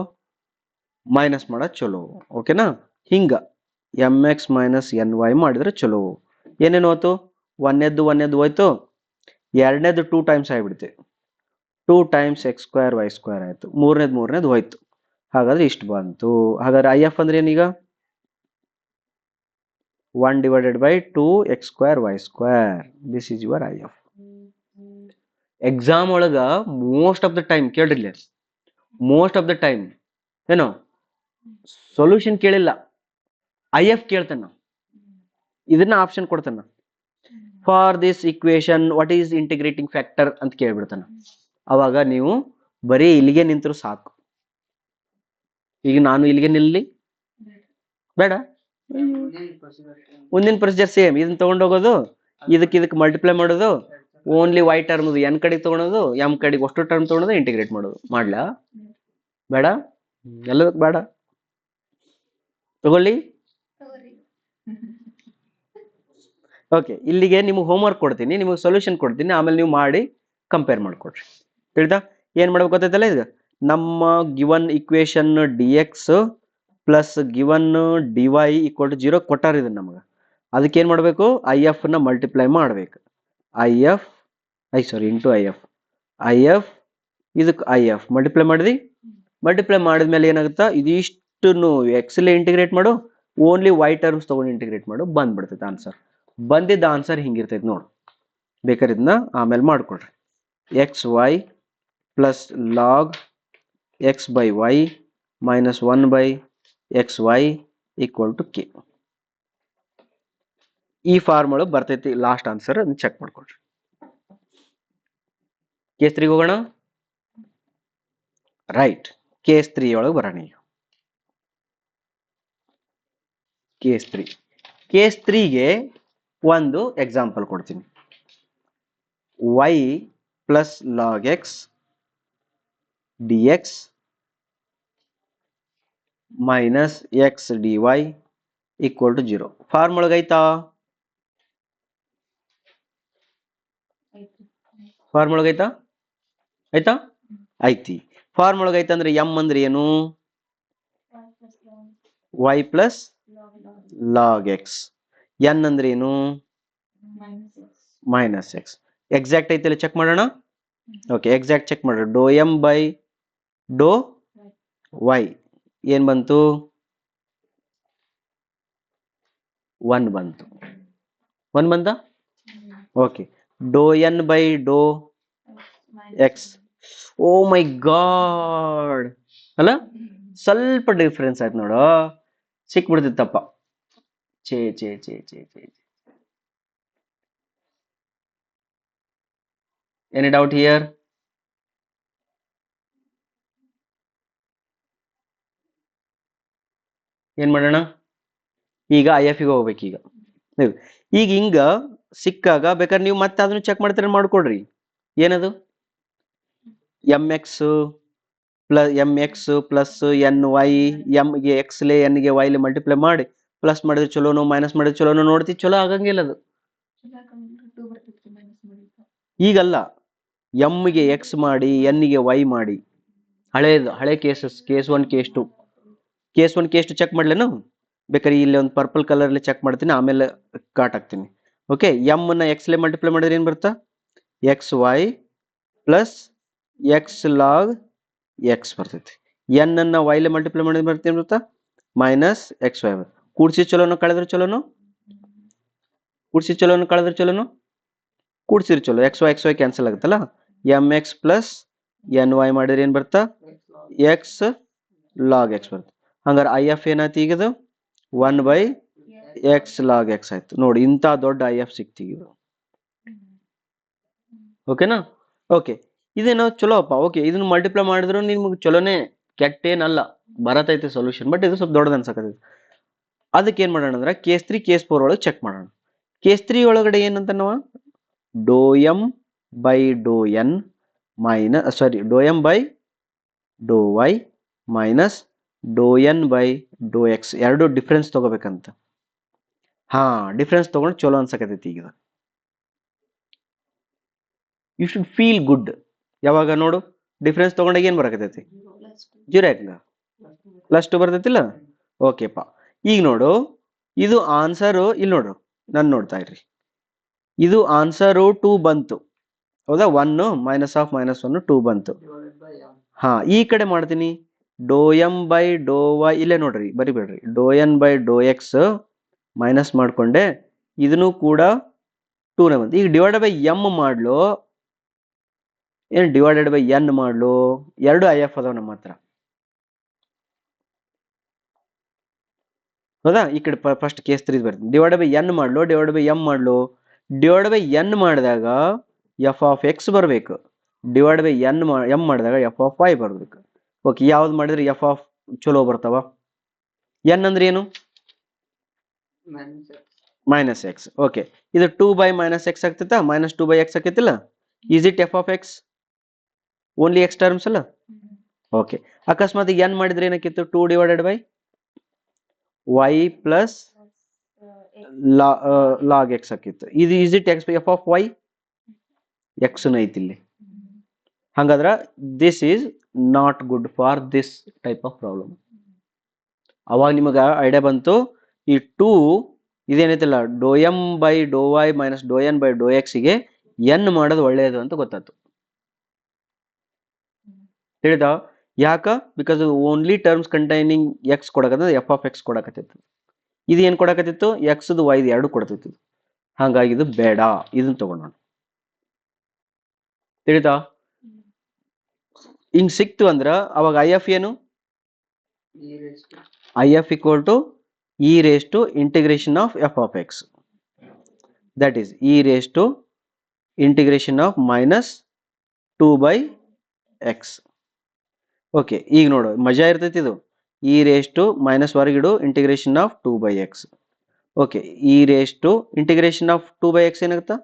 ಮೈನಸ್ ಮಾಡೋದು ಚಲೋ. ಓಕೆನಾ? ಹಿಂಗ mx ಮೈನಸ್ ny ಮಾಡಿದ್ರೆ ಚಲೋ. ಏನೇನು ಹೋಯ್ತು? ಒಂದೇದ್ದು ಹೋಯ್ತು, ಎರಡನೇದು 2 ಟೈಮ್ಸ್ ಆಗಿಬಿಡುತ್ತೆ, 2 ಟೈಮ್ಸ್ x² y² ಆಯ್ತು, ಮೂರನೇದು ಹೋಯ್ತು. ಹಾಗಾದ್ರೆ ಇಷ್ಟು ಬಂತು. ಹಾಗಾದ್ರೆ IF ಅಂದ್ರೆ ಏನೀಗ? 1/2 x² y². This is your IF. Exam ಒಳಗ ಮೋಸ್ಟ್ ಆಫ್ ದ ಟೈಮ್ ಕೇಳ್ರಿಲ್ಲ, ಮೋಸ್ಟ್ ಆಫ್ ದ ಟೈಮ್ ಏನು ಸೊಲ್ಯೂಷನ್ ಕೇಳಿಲ್ಲ, IF ಕೇಳ್ತಾನ. ಇದನ್ನ ಆಪ್ಷನ್ ಕೊಡ್ತಾನ, for this equation what is integrating factor ಅಂತ ಕೇಳ್ಬಿಡ್ತಾನ. ಅವಾಗ ನೀವು ಬರೀ ಇಲ್ಲಿಗೆ ನಿಂತರು ಸಾಕು. ಈಗ ನಾನು ಇಲ್ಲಿಗೆ ನಿಲ್ಲಿ ಬೇಡ, ಮುಂದಿನ ಪ್ರೊಸೀಜರ್ ಸೇಮ್. ಇದನ್ನ ತಗೊಂಡೋಗೋದು, ಇದಕ್ಕೆ ಮಲ್ಟಿಪ್ಲೈ ಮಾಡೋದು, ಓನ್ಲಿ y ಟರ್ಮ್ n ಕಡೆಗೆ ತಗೊಳೋದು, m ಕಡೆಗೆ ಅಷ್ಟು ಟರ್ಮ್ ತಗೊಳೋದು, ಇಂಟಿಗ್ರೇಟ್ ಮಾಡೋದು. ಮಾಡ್ಲಾ? ಬೇಡ, ಎಲ್ಲದಕ್ಕೆ ಬೇಡ. ತಗೊಳ್ಳಿ. ಓಕೆ, ಇಲ್ಲಿಗೆ ನಿಮ್ಗೆ ಹೋಮ್ವರ್ಕ್ ಕೊಡ್ತೀನಿ, ನಿಮಗೆ ಸೊಲ್ಯೂಷನ್ ಕೊಡ್ತೀನಿ, ಆಮೇಲೆ ನೀವು ಮಾಡಿ ಕಂಪೇರ್ ಮಾಡ್ಕೊಡ್ರಿ. ತಿಳಿದಾ? ಏನ್ ಮಾಡ್ಬೇಕು ಗೊತ್ತೈತಲ್ಲ? ಈಗ ನಮ್ಮ given equation dx plus given dy = 0 ಕೊಟ್ಟಾರ ಇದನ್ನ ನಮಗೆ. ಅದಕ್ಕೆ ಏನ್ ಮಾಡ್ಬೇಕು? IF ನ ಮಲ್ಟಿಪ್ಲೈ ಮಾಡ್ಬೇಕು. ಇಂಟು IF ಇದಕ್ಕೆ IF ಮಲ್ಟಿಪ್ಲೈ ಮಾಡಿದ್ವಿ. ಮಲ್ಟಿಪ್ಲೈ ಮಾಡಿದ್ಮೇಲೆ ಏನಾಗುತ್ತಾ, ಇದಿಷ್ಟು ಎಕ್ಸಲ್ಲಿ ಇಂಟಿಗ್ರೇಟ್ ಮಾಡು, ಓನ್ಲಿ y ಟರ್ಮ್ಸ್ ತಗೊಂಡು ಇಂಟಿಗ್ರೇಟ್ ಮಾಡು, ಬಂದ್ಬಿಡ್ತೈತೆ ಆನ್ಸರ್. ಬಂದಿದ್ದ ಆನ್ಸರ್ ಹಿಂಗಿರ್ತೈತೆ ನೋಡು. ಬೇಕಾದ್ರೆ ಇದನ್ನ ಆಮೇಲೆ ಮಾಡ್ಕೊಡ್ರಿ. xy plus log x/y minus 1/xy = k. ಈ ಫಾರ್ಮುಲಾ ಬರ್ತೈತಿ ಲಾಸ್ಟ್ ಆನ್ಸರ್, ಅದನ್ನ ಚೆಕ್ ಮಾಡ್ಕೊಡ್ರಿ. ಕೇಸ್ 3 ಹೋಗೋಣ. ರೈಟ್, ಕೇಸ್ 3 ಒಳಗೆ ಬರೋಣ. ಕೇಸ್ 3ಗೆ ಒಂದು ಎಕ್ಸಾಂಪಲ್ ಕೊಡ್ತೀನಿ. y plus log x dx minus x dy = 0. Formula ಐತಾ? ಫಾರ್ಮುಲಾ ಐತಾ? ಐತಿ. ಫಾರ್ಮುಲಾ ಐತ ಅಂದ್ರೆ m ಅಂದ್ರೆ ಏನು? y plus log x. n ಅಂದ್ರೆ ಏನು? Minus x. ಎಕ್ಸಾಕ್ಟ್ ಐತಲ್ಲ, ಚೆಕ್ ಮಾಡೋಣ. ಓಕೆ, ಎಕ್ಸಾಕ್ಟ್ ಚೆಕ್ ಮಾಡೋಣ. ∂m/∂y ಏನ್ ಬಂತು? 1 ಬಂತು. 1 ಬಂತ? Okay, ∂n/∂x. O my god ಅಲ್ಲ, ಸ್ವಲ್ಪ ಡಿಫ್ರೆನ್ಸ್ ಆಯ್ತು ನೋಡು, ಸಿಕ್ಬಿಡ್ತಿತ್ತಪ್ಪ. ಛೇ ಛೇ ಛೇ ಛೇ ಛೇ. Any doubt here? ಏನ್ ಮಾಡೋಣ ಈಗ? IF ಗೆ ಹೋಗ್ಬೇಕು. ಈಗ ಹಿಂಗ ಸಿಕ್ಕಾಗ ಬೇಕಾದ್ರೆ ನೀವು ಮತ್ತೆ ಅದನ್ನು ಚೆಕ್ ಮಾಡ್ತೀರ, ಮಾಡ್ಕೊಡ್ರಿ. ಏನದು? mx ಪ್ಲಸ್ ny, m ಗೆ x ಲೇ n ಗೆ y ಲೇ ಮಲ್ಟಿಪ್ಲೈ ಮಾಡಿ ಪ್ಲಸ್ ಮಾಡಿದ್ರೆ ಚಲೋನೋ, ಮೈನಸ್ ಮಾಡಿದ್ರೆ ಚಲೋನೋ ನೋಡ್ತಿ. ಚಲೋ ಆಗಂಗಿಲ್ಲ ಅದು. ಈಗಲ್ಲ, ಎಮ್ಗೆ ಎಕ್ಸ್ ಮಾಡಿ ಎನ್ಗೆ ವೈ ಮಾಡಿ. ಹಳೆ ಕೇಸ್ 1 ಕೇಸ್ 1 ಚೆಕ್ ಮಾಡ್ಲೇನು? ಬೇಕಾದ್ರೆ ಇಲ್ಲಿ ಒಂದು ಪರ್ಪಲ್ ಕಲರ್ಲಿ ಚೆಕ್ ಮಾಡ್ತೀನಿ, ಆಮೇಲೆ ಕಾಟ್ ಹಾಕ್ತೀನಿ. ಓಕೆ, ಎಮ್ ನ ಎಕ್ಸ್ ಮಲ್ಟಿಪ್ಲೈ ಮಾಡಿದ್ರೆ ಏನ್ ಬರುತ್ತಾ? X Y plus X log X ಬರ್ತೈತಿ. ಎನ್ ಅನ್ನ ವೈಲೆ ಮಲ್ಟಿಪ್ಲೈ ಮಾಡಿದ್ರೆ ಬರ್ತೇನೆ ಬರುತ್ತಾ? Minus X Y. ಕೂಡಿಸಿ ಚಲೋನು ಕಳೆದ್ರೆ ಚಲೋನು? ಕೂಡಿಸಿ ಚಲೋನು ಕಳೆದ್ರೆ ಚಲೋನು? ಕೂಡ್ಸಿರಿ ಚಲೋ. ಎಕ್ಸ್ ವೈ ಕ್ಯಾನ್ಸಲ್ ಆಗುತ್ತಲ್ಲ. M X plus N Y ಮಾಡಿದ್ರೆ ಏನ್ ಬರ್ತಾ? ಎಕ್ಸ್ ಲಾಗ್ ಎಕ್ಸ್ ಬರುತ್ತೆ. ಹಂಗಾರೆ ಐ ಎಫ್ ಏನಾಯ್ತು ಈಗದು? 1/x ಲಾಗ್ ಎಕ್ಸ್ ಆಯ್ತು. ನೋಡಿ, ಇಂಥ ದೊಡ್ಡ ಐ ಎಫ್ ಸಿಕ್ತೀಗ. ಓಕೆನಾ? ಓಕೆ, ಇದೇನೋ ಚಲೋ ಅಪ್ಪ. ಓಕೆ, ಇದನ್ನ ಮಲ್ಟಿಪ್ಲೈ ಮಾಡಿದ್ರು ನಿಮ್ಗೆ ಚಲೋನೆ, ಕೆಟ್ಟೇನಲ್ಲ, ಬರತೈತೆ ಸೊಲ್ಯೂಷನ್. ಬಟ್ ಇದು ಸ್ವಲ್ಪ ದೊಡ್ಡದು ಅನ್ಸಕತ್ತೈತಿ. ಅದಕ್ಕೆ ಏನ್ ಮಾಡೋಣ ಅಂದ್ರೆ ಕೇಸ್ 3 ಕೇಸ್ 4 ಒಳಗೆ ಚೆಕ್ ಮಾಡೋಣ. ಕೇಸ್ 3 ಒಳಗಡೆ ಏನಂತ ನಾವು do M by do N do M by do Y minus do N by do X ಎರಡು ಡಿಫ್ರೆನ್ಸ್ ತಗೋಬೇಕಂತ. ಹಾ, ಡಿಫ್ರೆನ್ಸ್ ತಗೊಂಡು ಚಲೋ ಅನ್ಸಕತೈತಿ ಈಗ. You should feel good. ಯಾವಾಗ ನೋಡು ಡಿಫ್ರೆನ್ಸ್ ತಗೊಂಡಾಗ ಏನ್ ಬರಕತೈತಿ? 0 +2 ಬರ್ತೈತಿಲ್ಲ. ಓಕೆಪ್ಪ, ಈಗ ನೋಡು, ಇದು ಆನ್ಸರು ಇಲ್ಲಿ ನೋಡು, ನಾನು ನೋಡ್ತಾ ಇರ್ರಿ. ಇದು ಆನ್ಸರು 2 ಬಂತು, ಹೌದಾ? 1 -1 2 ಬಂತು. ಹಾ, ಈ ಕಡೆ ಮಾಡ್ತೀನಿ. Do M by do Y, ಇಲ್ಲೇ ನೋಡ್ರಿ, ಬರಿಬೇಡ್ರಿ. Do N by do X minus ಮಾಡ್ಕೊಂಡೆ, ಇದನ್ನು ಕೂಡ 2 ಬಂತು. ಈಗ ಡಿವೈಡೆಡ್ ಬೈ ಎಮ್ ಮಾಡ್ಲು ಏನು ಡಿವೈಡೆಡ್ ಬೈ ಎನ್ ಮಾಡ್ಲು? ಎರಡು ಐ ಎಫ್ ಅದಾವ ನಮ್ಮ ಹತ್ರ, ಹೌದಾ? ಈ ಕಡೆ ಫಸ್ಟ್ ಕೇಸ್ 3 ಬರ್ತೀನಿ. ಡಿವೈಡೆಡ್ ಬೈ ಎನ್ ಮಾಡ್ಲು, ಡಿವೈಡೆಡ್ ಬೈ ಎಮ್ ಮಾಡ್ಲು. ಡಿವೈಡೆಡ್ ಬೈ ಎನ್ ಮಾಡಿದಾಗ ಎಫ್ ಆಫ್ ಎಕ್ಸ್ ಬರಬೇಕು. ಡಿವೈಡ್ ಬೈ ಎಮ್ ಮಾಡಿದಾಗ ಎಫ್ ಆಫ್ ವೈ ಬರ್ಬೇಕು. ಓಕೆ, ಯಾವ್ದು ಮಾಡಿದ್ರೆ ಎಫ್ ಆಫ್ ಚಲೋ ಬರ್ತಾವ? ಎನ್ ಅಂದ್ರೆ ಏನು? Minus X. ಓಕೆ, ಇದು 2/-x ಆಗ್ತೈತಾ? -2/x ಆಕೈತಿಲ್ಲ. Is it F of X? Only X terms ಅಲ್ಲ. ಓಕೆ, ಅಕಸ್ಮಾತ್ ಎನ್ ಮಾಡಿದ್ರೆ ಏನಾಕಿತ್ತು? 2 divided by Y plus log X ಆಕಿತ್ತು. ಇದು is it F of Y? X ಐತಿ ಇಲ್ಲಿ. ಹಂಗಾದ್ರ this is not good for this type of problem. ಅವಾಗ ನಿಮಗ ಐಡಿಯಾ ಬಂತು, ಈ 2 ಇದೇನೈತಿಲ್ಲ, do M by do Y minus do N by do ಎಕ್ಸ್ಗೆ ಎನ್ ಮಾಡೋದು ಒಳ್ಳೆಯದು ಅಂತ ಗೊತ್ತಾಯ್ತು. ತಿಳಿದ? ಯಾಕ? Because only terms containing X ಕೊಡಕತ್ತ, ಎಫ್ ಆಫ್ ಎಕ್ಸ್ ಕೊಡಕತ್ತಿತ್ತು. ಇದು ಏನ್ ಕೊಡಕತ್ತಿತ್ತು? ಎಕ್ಸ್ ವೈ ಎರಡು ಕೊಡ್ತಿತ್ತು. ಹಾಗಾಗಿ ಇದು ಬೇಡ, ಇದನ್ನ ತಗೊಂಡೋಣ. ತಿಳಿತಾ? ಹಿಂಗ್ ಸಿಕ್ತು ಅಂದ್ರ ಅವಾಗ ಐ ಎಫ್ ಏನು? I F equal to E raise to integration of F of X, that is E raise to integration of -2/x. Okay, ಈಗ ನೋಡು, ಮಜಾ ಇರ್ತೈತಿ ಇದು. ಇ ರೇಸ್ ಟು ಮೈನಸ್ ಹೊರಗಿಡು integration of 2/x. Okay, E raise to integration of 2/x ಏನಾಗುತ್ತಾ?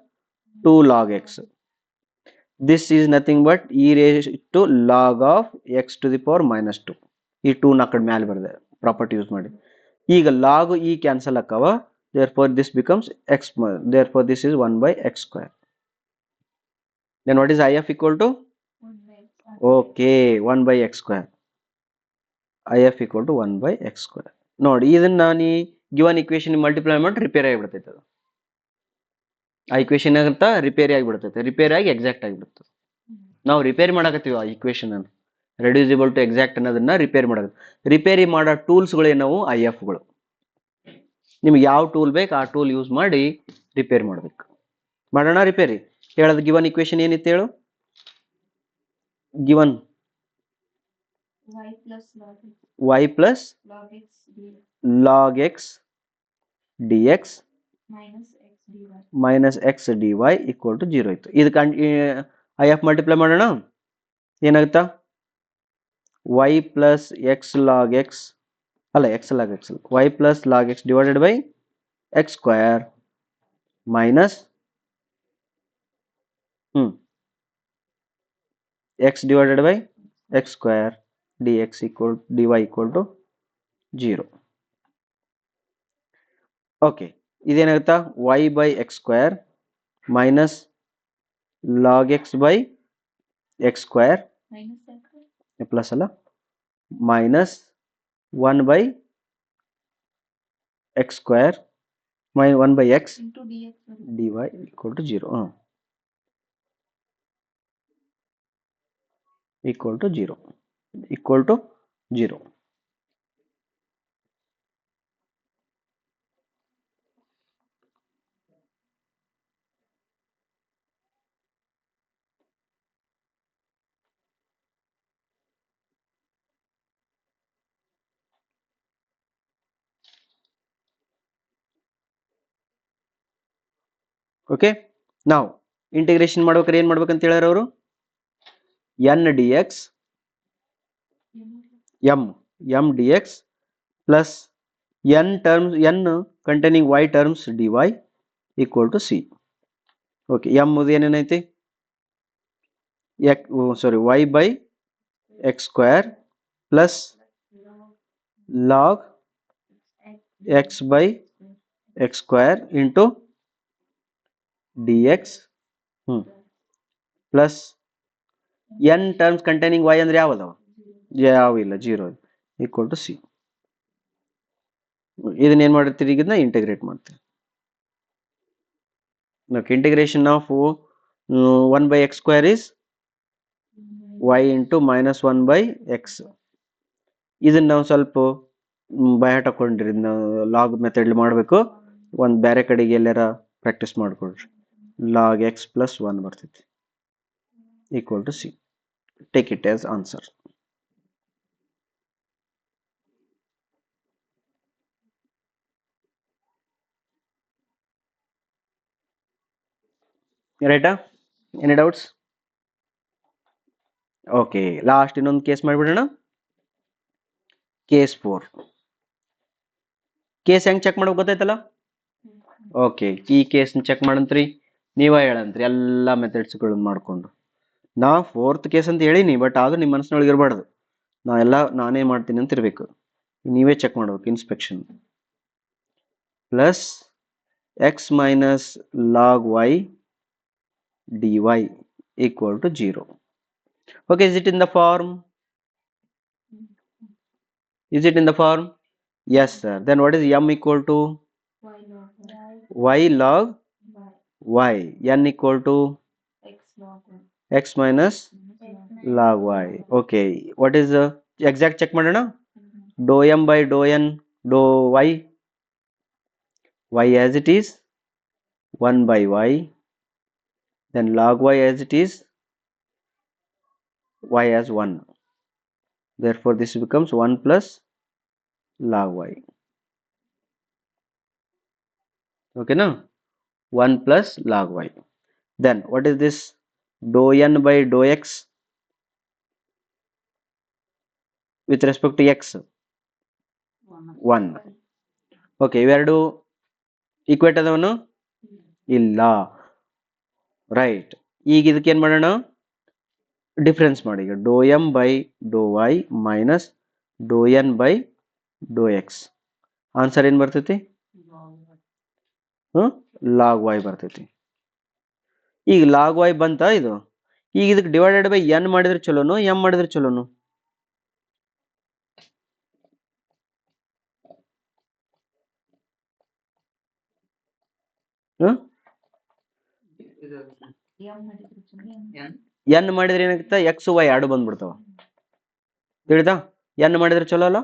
2 log x. This is nothing but E raise to log of X to the power -2. ಈ 2 ನ ಕಡೆ ಮ್ಯಾಲೆ ಬರ್ತದೆ ಪ್ರಾಪರ್ಟಿ ಯೂಸ್ ಮಾಡಿ. ಈಗ ಲಾಗ್ ಈ cancel ಆಕ್ಕವ. therefore this becomes x, therefore this is 1/x². then what is if equal to? Okay, 1/x². if equal to 1/x². ನೋಡಿ, ಇದನ್ನ ನೀ ಗಿವನ್ ಇಕ್ವೇಶನ್ ಮಲ್ಟಿಪ್ಲೈ ಮಾಡಿ ರಿಪೇರ್ ಆಗಿಬಿಡ್ತೈತೆ. ಅದು ಆ ಇಕ್ವೇಶನ್ ಆಗುತ್ತಾ ರಿಪೇರಿ ಆಗಿಬಿಡ್ತೈತೆ, ರಿಪೇರಿ ಆಗಿ ಎಕ್ಸಾಕ್ಟ್ ಆಗಿಬಿಡ್ತದೆ. ನಾವು ರಿಪೇರಿ ಮಾಡಕತ್ತೀವಿ ಆ ಇಕ್ವೇಶನ್ ಅನ್ನು, ರೆಡ್ಯೂಸಿಬಲ್ ಟು ಎಕ್ಸಾಕ್ಟ್ ಅನ್ನೋದನ್ನ ರಿಪೇರಿ ಮಾಡೋದು. ರಿಪೇರಿ ಮಾಡೋ ಟೂಲ್ಸ್ಗಳು ಏನವು? ಐ ಎಫ್ಗಳು. ನಿಮ್ಗೆ ಯಾವ ಟೂಲ್ ಬೇಕು ಆ ಟೂಲ್ ಯೂಸ್ ಮಾಡಿ ರಿಪೇರ್ ಮಾಡ್ಬೇಕು. ಮಾಡೋಣ ರಿಪೇರಿ. ಹೇಳೋದು ಗಿವನ್ ಇಕ್ವೇಶನ್ ಏನಿತ್ತು ಹೇಳು? Given y plus log x dx minus x dy equal to 0 ಇತ್ತು. ಇದಕ್ಕೆ ಐ ಎಫ್ ಮಲ್ಟಿಪ್ಲೈ ಮಾಡೋಣ, ಏನಾಗುತ್ತಾ? y plus x log x ಅಲ್ಲ, x log x, y plus log x divided by x² minus x divided by x² dx equal dy equal to 0. Okay, ಇದೇನಾಗುತ್ತಾ? y by x² minus log x by X square plus ಅಲ್ಲ minus 1 by X square 1 by X dy equal to 0 equal to 0 equal to 0. Okay ನಾವು ಇಂಟಿಗ್ರೇಷನ್ ಮಾಡ್ಬೇಕಾದ್ರೆ ಏನು ಮಾಡ್ಬೇಕಂತ ಹೇಳ್ಯಾರ ಅವರು n dx m dx plus n terms n containing y terms dy equal to c. Okay m ಏನೇನೈತಿ y by x square plus log x by x square into dx plus n terms containing y ಅಂದ್ರೆ ಯಾವದವ ಯಾವಿಲ್ಲ 0 equal to c. ಇದನ್ನ ಏನು ಮಾಡಿರ್ತೀರಿ ಈಗ ಇದನ್ನ ಇಂಟಿಗ್ರೇಟ್ ಮಾಡ್ತೀವಿ. Okay, integration of 1 by x square is y into minus 1 by x. ಇದನ್ನ ನಾವು ಸ್ವಲ್ಪ ಬಯಾಟ್ ಹಾಕೊಂಡ್ರಿ ಲಾಗ್ ಮೆಥಡ್ ಮಾಡಬೇಕು ಒಂದು ಬೇರೆ ಕಡೆಗೆ ಎಲ್ಲಾರ ಪ್ರಾಕ್ಟೀಸ್ ಮಾಡ್ಕೊಳ್ರಿ log x plus 1 ಬರ್ತೈತಿ equal to c. Take it as answer. ರೈಟಾ ಎನಿ ಡೌಟ್ಸ್ ಓಕೆ ಲಾಸ್ಟ್ ಇನ್ನೊಂದು ಕೇಸ್ ಮಾಡಿಬಿಡೋಣ ಕೇಸ್ 4 ಕೇಸ್ ಹೆಂಗೆ ಚೆಕ್ ಮಾಡೋಕೆ ಗೊತ್ತಾಯ್ತಲ್ಲ ಓಕೆ ಈ ಕೇಸ್ನ ಚೆಕ್ ಮಾಡಂತ್ರಿ ನೀವೇ ಹೇಳಂತ್ರಿ ಎಲ್ಲ ಮೆಥಡ್ಸ್ಗಳನ್ನ ಮಾಡಿಕೊಂಡು ನಾ 4th ಕೇಸ್ ಅಂತ ಹೇಳೀನಿ ಬಟ್ ಆದ್ರೂ ನಿಮ್ಮ ಮನಸ್ಸಿನೊಳಗೆ ಇರಬಾರ್ದು ನಾನೇ ಮಾಡ್ತೀನಿ ಅಂತ ಇರಬೇಕು ನೀವೇ ಚೆಕ್ ಮಾಡ್ಬೇಕು inspection plus X minus log Y dy equal to 0. Okay, is it in the form? Is it in the form? Yes, sir. Then what is m equal to? Y log y. N equal to? X minus log y. Okay. What is the exact check madana? Dou m by dou n dou y. Y as it is 1 by y. Then log y as it is y as 1. Therefore, this becomes 1 plus log y. Okay, now 1 plus log y. Then what is this dou n by dou x with respect to x? 1. Okay, ಇವೆರಡು ಈಕ್ವೇಟ್ ಅದವನು ಇಲ್ಲ ರೈಟ್ ಈಗ ಇದಕ್ಕೆ ಏನು ಮಾಡೋಣ ಡಿಫ್ರೆನ್ಸ್ ಮಾಡಿ ಈಗ dou m by dou y minus dou n by dou x answer ಏನು ಬರ್ತೈತಿ log y ಬರ್ತೈತಿ ಈಗ log y ಬಂತ ಇದು ಈಗ ಇದಕ್ಕೆ ಡಿವೈಡೆಡ್ ಬೈ n ಮಾಡಿದ್ರೆ ಚಲೋನು m ಮಾಡಿದ್ರೆ ಚಲೋನು n ಮಾಡಿದ್ರೆ ಏನಾಗುತ್ತೆ ಎಕ್ಸ್ ವೈ ಎರಡು ಬಂದ್ಬಿಡ್ತಾವ ತಿಳಿದಾ n ಮಾಡಿದ್ರೆ ಚಲೋ ಅಲ್ಲ